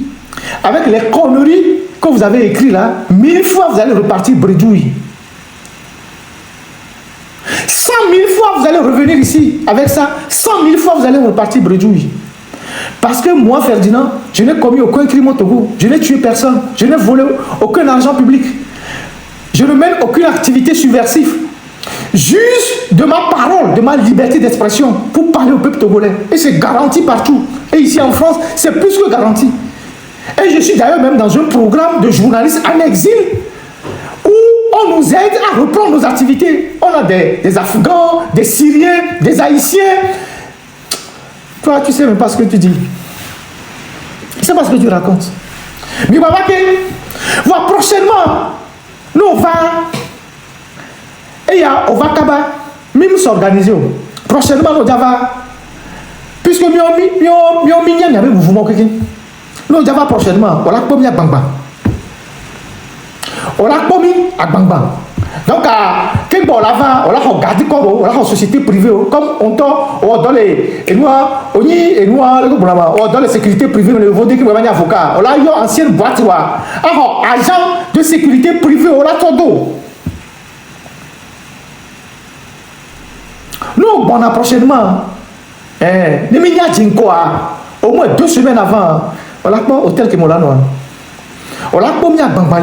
B: avec les conneries que vous avez écrites là, 1000 fois, vous allez repartir bredouille. 100 000 fois, vous allez revenir ici avec ça. 100 000 fois, vous allez repartir bredouille. Parce que moi, Ferdinand, je n'ai commis aucun crime au Togo. Je n'ai tué personne. Je n'ai volé aucun argent public. Je ne mène aucune activité subversive. Juste de ma parole, de ma liberté d'expression pour parler au peuple togolais. Et c'est garanti partout. Et ici en France, c'est plus que garanti. Et je suis d'ailleurs même dans un programme de journalistes en exil où on nous aide à reprendre nos activités. On a des Afghans, des Syriens, des Haïtiens. Toi, tu ne sais même pas ce que tu dis. Tu ne sais pas ce que tu racontes. Mais voilà, prochainement, nous on va. Et on va Kaba, même s'organiser. Prochainement, nous va. Puisque nous avons un mouvement. Nous va prochainement. On a commis à Bangba. On a commis à Bangba. Donc, quand on a regardé comme on a une société privée, comme on donne les sécurités privées, on a dit que on a un avocat, on a une ancienne boîte, agent de sécurité privée, on a tout d'eau. Nous, on a prochainement, au moins 2 semaines avant, on a un hôtel qui est là. On a commis à Bangba.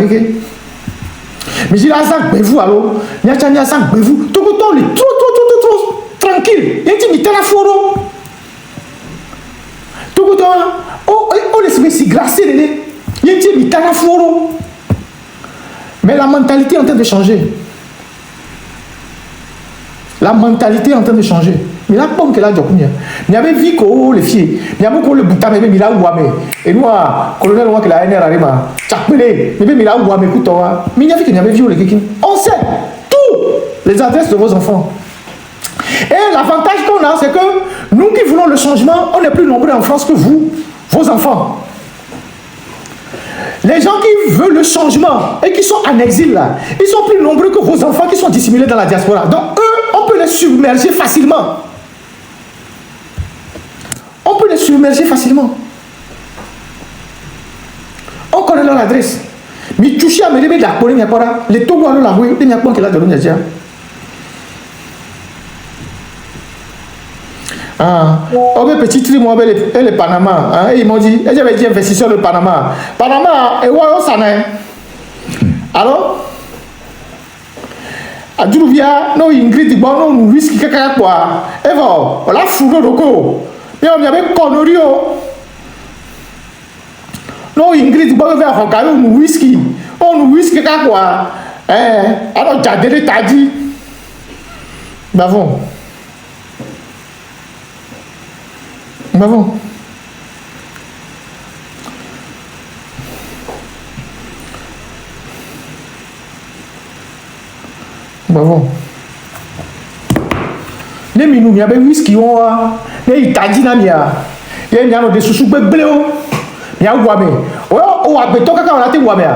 B: Mais j'ai la zangue, vous alors, il y a une zangue, vous, tout le temps, trop tranquille, il y a une petite foro. Tout le temps, on laisse si glacé, il y a une petite foro. Mais la mentalité est en train de changer. La mentalité est en train de changer. Mais la pomme que là, il y avait vu que les filles, il y avait que le bouton, mais il y a ouamé. Et nous, colonel, on a que la NR arrive à Tchakpele, mais il y a ouamé, mais il y avait qu'il y avait vu les Kékin. On sait tous les adresses de vos enfants. Et l'avantage qu'on a, c'est que nous qui voulons le changement, on est plus nombreux en France que vous, vos enfants. Les gens qui veulent le changement et qui sont en exil là, ils sont plus nombreux que vos enfants qui sont dissimulés dans la diaspora. Donc eux, on peut les submerger facilement. On peut les submerger facilement. On connaît leur adresse. Mais toucher à me lever de la colline, il n'y a pas les Togo à la rue, il n'y a pas que là de l'Union. Oh, mes petits tri, moi, et le Panama. Ils m'ont dit, j'avais dit investisseur le Panama. Panama, et ouais, ça n'est. Alors, à Djouvia, non, Ingrid, bon, non, whisky, caca, quoi. Et bon, on l'a fourré le co. Mais on y avait connerie. Non, Ingrid, bon, on va regarder un whisky. On whisky, caca, quoi. Alors, Jadele t'a dit. Bah bon. Bah bon. Bah bon. Les minous, il y avait whisky, les italiens, il y a des sous-sous bléo. Il y a ouamé. On a béton quand on a été ouamé.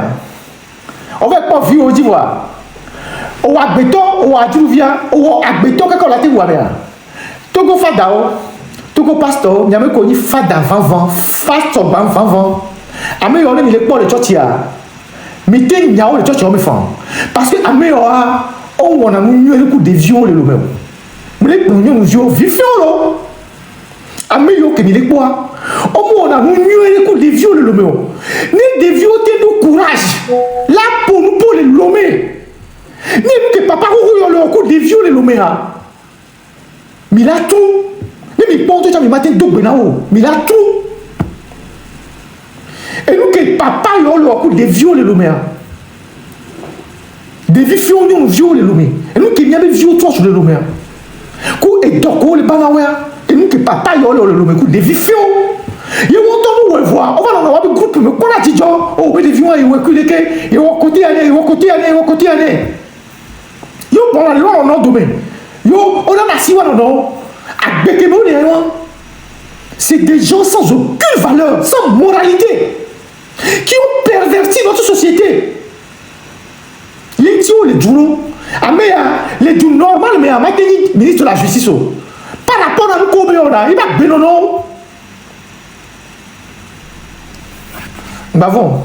B: On va pas vivre au d'Ivoire. On a béton, on a Djouvia, on a béton quand on a été ouamé. Togo Fadao. Togo pasteur, il y a même connu Fada Vanvan, Fastor Vanvan. Amé on est pas le chotia. Mais t'es niao le chotia me font. Parce que amé on a mis le coup de viol le même. Mais nous viol vifio lo. Amé yo que il quoi. On a mis le coup de viol le même. Ni de viol t'es nous courage. Là pour nous pour le lomé. Ni nous que papa ou le coup de viol le même. Mais là tout. Mais bon, tu as mis matin double là-haut. Mais là tout. Et nous que papa y a le coup de violer l'homme. Des vifions nous violent l'homme. Et nous qui n'y avait viol toi sur l'homme. Coup et donc le banawe. Et nous que papa y a le coup des vifions. Il y a autant de voir. On va dans un groupe mais quoi là dit oh mais des vifions et ouais que et on côté aller, on côté aller, on côté aller. Yo bon là on a domaine. Yo on a assis non. C'est des gens sans aucune valeur, sans moralité, qui ont perverti notre société. Les gens, les djoulos, les djoulos normaux, mais à maintenir le ministre de la Justice, par rapport à nous, il va bien non. Bah bon,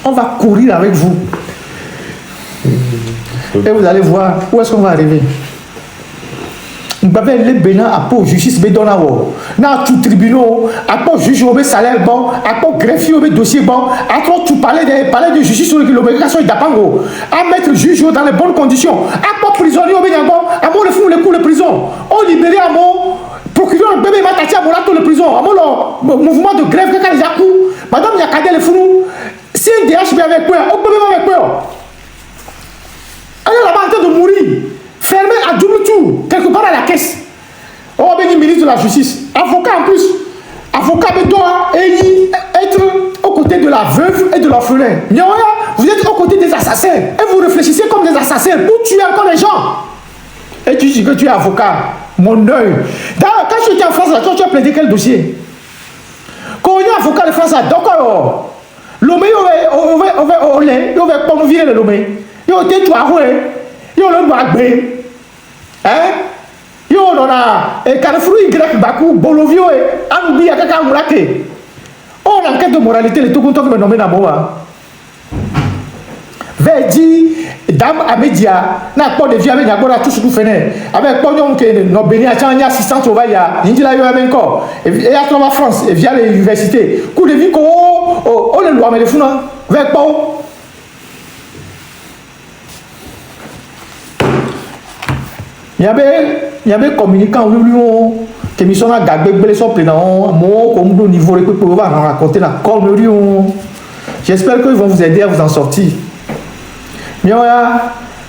B: on va courir avec vous. Et vous allez voir où est-ce qu'on va arriver. Nous avons les bénins à pour justice bédonao. Dans tout tribunal, à pour juge au salaire bon, à pour greffier au dossier bon, à pour tout palais de justice sur l'obligation d'Apango, à mettre juge dans les bonnes conditions, à pour prisonnier au bénin, à pour le fou les coups de prison. On libéré à mon procureur bébé matati à mon acte de prison, à mon mouvement de grève quand il y a coup. Madame Yakade les fous. vit avec peur. On peut vivre avec peur. Elle est là-bas en train de mourir. Fermée à double tour, quelque part à la caisse. Oh, ben, ministre de la Justice. Avocat en plus. Avocat doit être aux côtés de la veuve et de l'orphelin. Vous êtes aux côtés des assassins. Et vous réfléchissez comme des assassins pour tuer encore les gens. Et tu dis que tu es avocat. Mon œil. Quand tu étais en France, là, tu as plaidé quel dossier? Quand on est avocat de France, d'accord. L'homme, il va promouvoir le l'homme. Il va être tué. Il va le bagber. Hein? Il va le carrefour Y, Bakou, Bolovio, Anoubi, Akaka, Mourake. On a enquête de moralité, les tout contents qui me nomment Namoa. Verdi, Dame Amédia, n'a pas de vie avec Nagora, tout ce que vous faites. Avec Pognon, qui est nos bénis, assistant au Vaya, Indila Yoamenko, et à travers France, et via l'université. Coup de vie, on le doit, mais les fous, non? Avec Pau. Il y avait communicant, qui me sont à Gagbe, sont prénants, moi, comme au niveau, et pour raconter la connerie. J'espère qu'ils vont vous aider à vous en sortir. Mais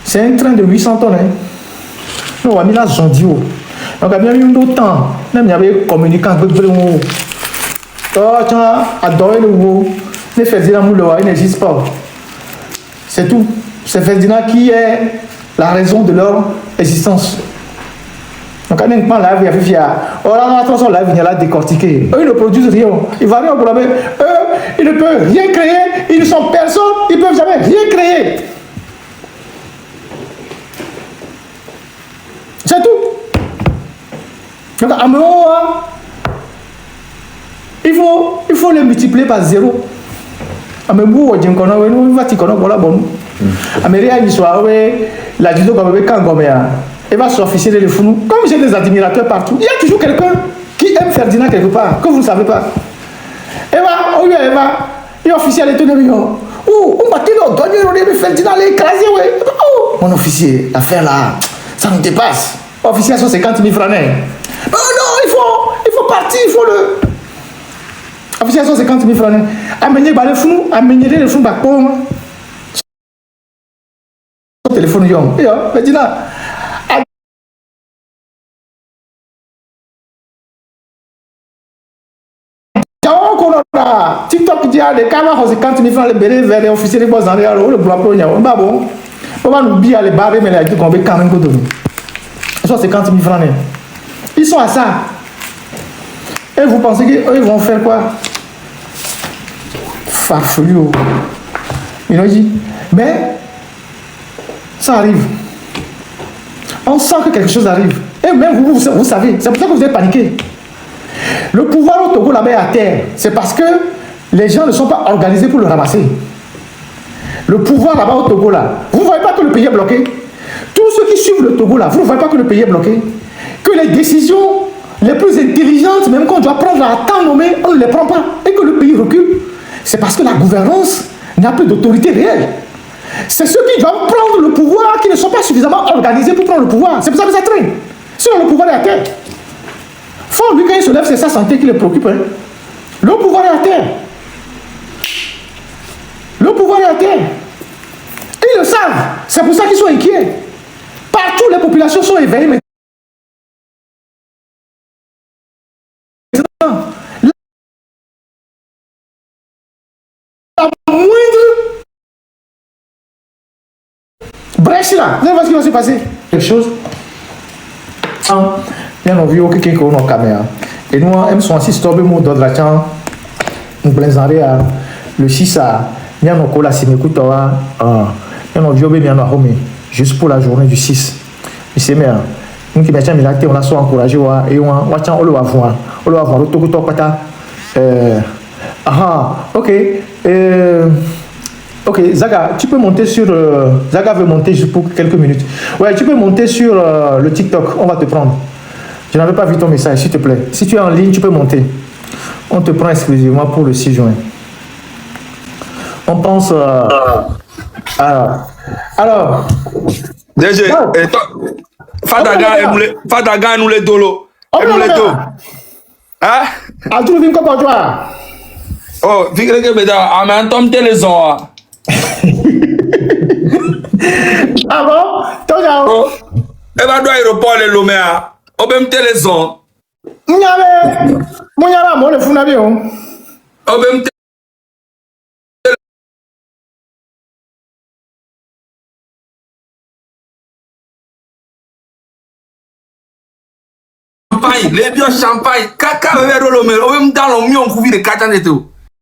B: c'est un train de 800 tonnes. On a mis là, j'en dis. Donc, il y a bien eu d'autres temps. Même il y avait communicant, tu as adoré le mot. Les Ferdinand Mouloua, il n'existe pas. C'est tout. C'est Ferdinand qui est la raison de leur existence. Donc, quand on parle là, il y a attention, là, il y a la décortiquer. Eux, ils ne produisent rien. Ils vont rien pour la même. Eux, ils ne peuvent rien créer. Ils ne sont personne. Ils ne peuvent jamais rien créer. C'est tout. Donc, à un moment, il faut les multiplier par zéro. À un moment, il va s'officier les fous. Comme j'ai des admirateurs partout, il y a toujours quelqu'un qui aime Ferdinand quelque part, que vous ne savez pas. Il officier les tenir. Oh, on va donner Ferdinand l'écraser. Mon officier, l'affaire là, ça nous dépasse. Officier à 150 000 francs. Oh non, il faut partir, il faut le. Officier à 150 000 francs. Amener les fous, amener son téléphone. Ferdinand. TikTok dit à des camarades 50 000 francs, les bérets vers les officiers de boss dans les le blanc pour n'y avoir. Bon, on va nous bien les barrer, mais les qu'on veut quand même donner. 50 000 francs. Ils sont à ça. Et vous pensez qu'ils vont faire quoi? Farfelu. Ils ont dit, mais ça arrive. On sent que quelque chose arrive. Et même vous savez, c'est pour ça que vous êtes paniqué. Le pouvoir au Togo là-bas est à terre. C'est parce que les gens ne sont pas organisés pour le ramasser. Le pouvoir là-bas au Togo là, vous ne voyez pas que le pays est bloqué. Tous ceux qui suivent le Togo là, vous ne voyez pas que le pays est bloqué. Que les décisions les plus intelligentes, même qu'on doit prendre à temps nommé, on ne les prend pas. Et que le pays recule. C'est parce que la gouvernance n'a plus d'autorité réelle. C'est ceux qui doivent prendre le pouvoir qui ne sont pas suffisamment organisés pour prendre le pouvoir. C'est pour ça que ça traîne. Sinon le pouvoir est à terre. Faut lui quand il se lève, c'est sa santé qui le préoccupe. Hein. Le pouvoir est à terre. Le pouvoir est à terre. Ils le savent. C'est pour ça qu'ils sont inquiets. Partout, les populations sont éveillées. Mais la moindre brèche là, vous allez voir ce qui va se passer. Quelque chose. Bien on vit quelqu'un qui a une caméra. Et nous, on sont assis sur le mot de la chambre. Nous plaisons le 6 à bien on colle à Simekoutoa. Bien on vit bien on home juste pour la journée du 6. C'est bien. Nous qui mettons militaire, on a soit encouragé et on le va voir. On le va voir. Le Togo pata. Ok. Ok, Zaga, tu peux monter sur. Zaga veut monter juste pour quelques minutes. Ouais, tu peux monter sur le TikTok. On va te prendre. Je n'avais pas vu ton message, s'il te plaît. Si tu es en ligne, tu peux monter. On te prend exclusivement pour le 6 juin. On pense. Alors.
C: DG, Fadaga nous les dolo. Nous les dolo. Hein?
B: À tout le monde, comme toi.
C: Oh, figurez que, mesdames, en même temps, les gens.
B: Ah bon? Toi,
C: Oh. Et va doit aéroport les Lomé. Au même téléson.
B: Mounyaba, moi, le fou n'avion.
C: Au même champagne, les biens champagne. Caca, verre Lomé. Au même dans le mion, vous vivez de 4 ans et tout.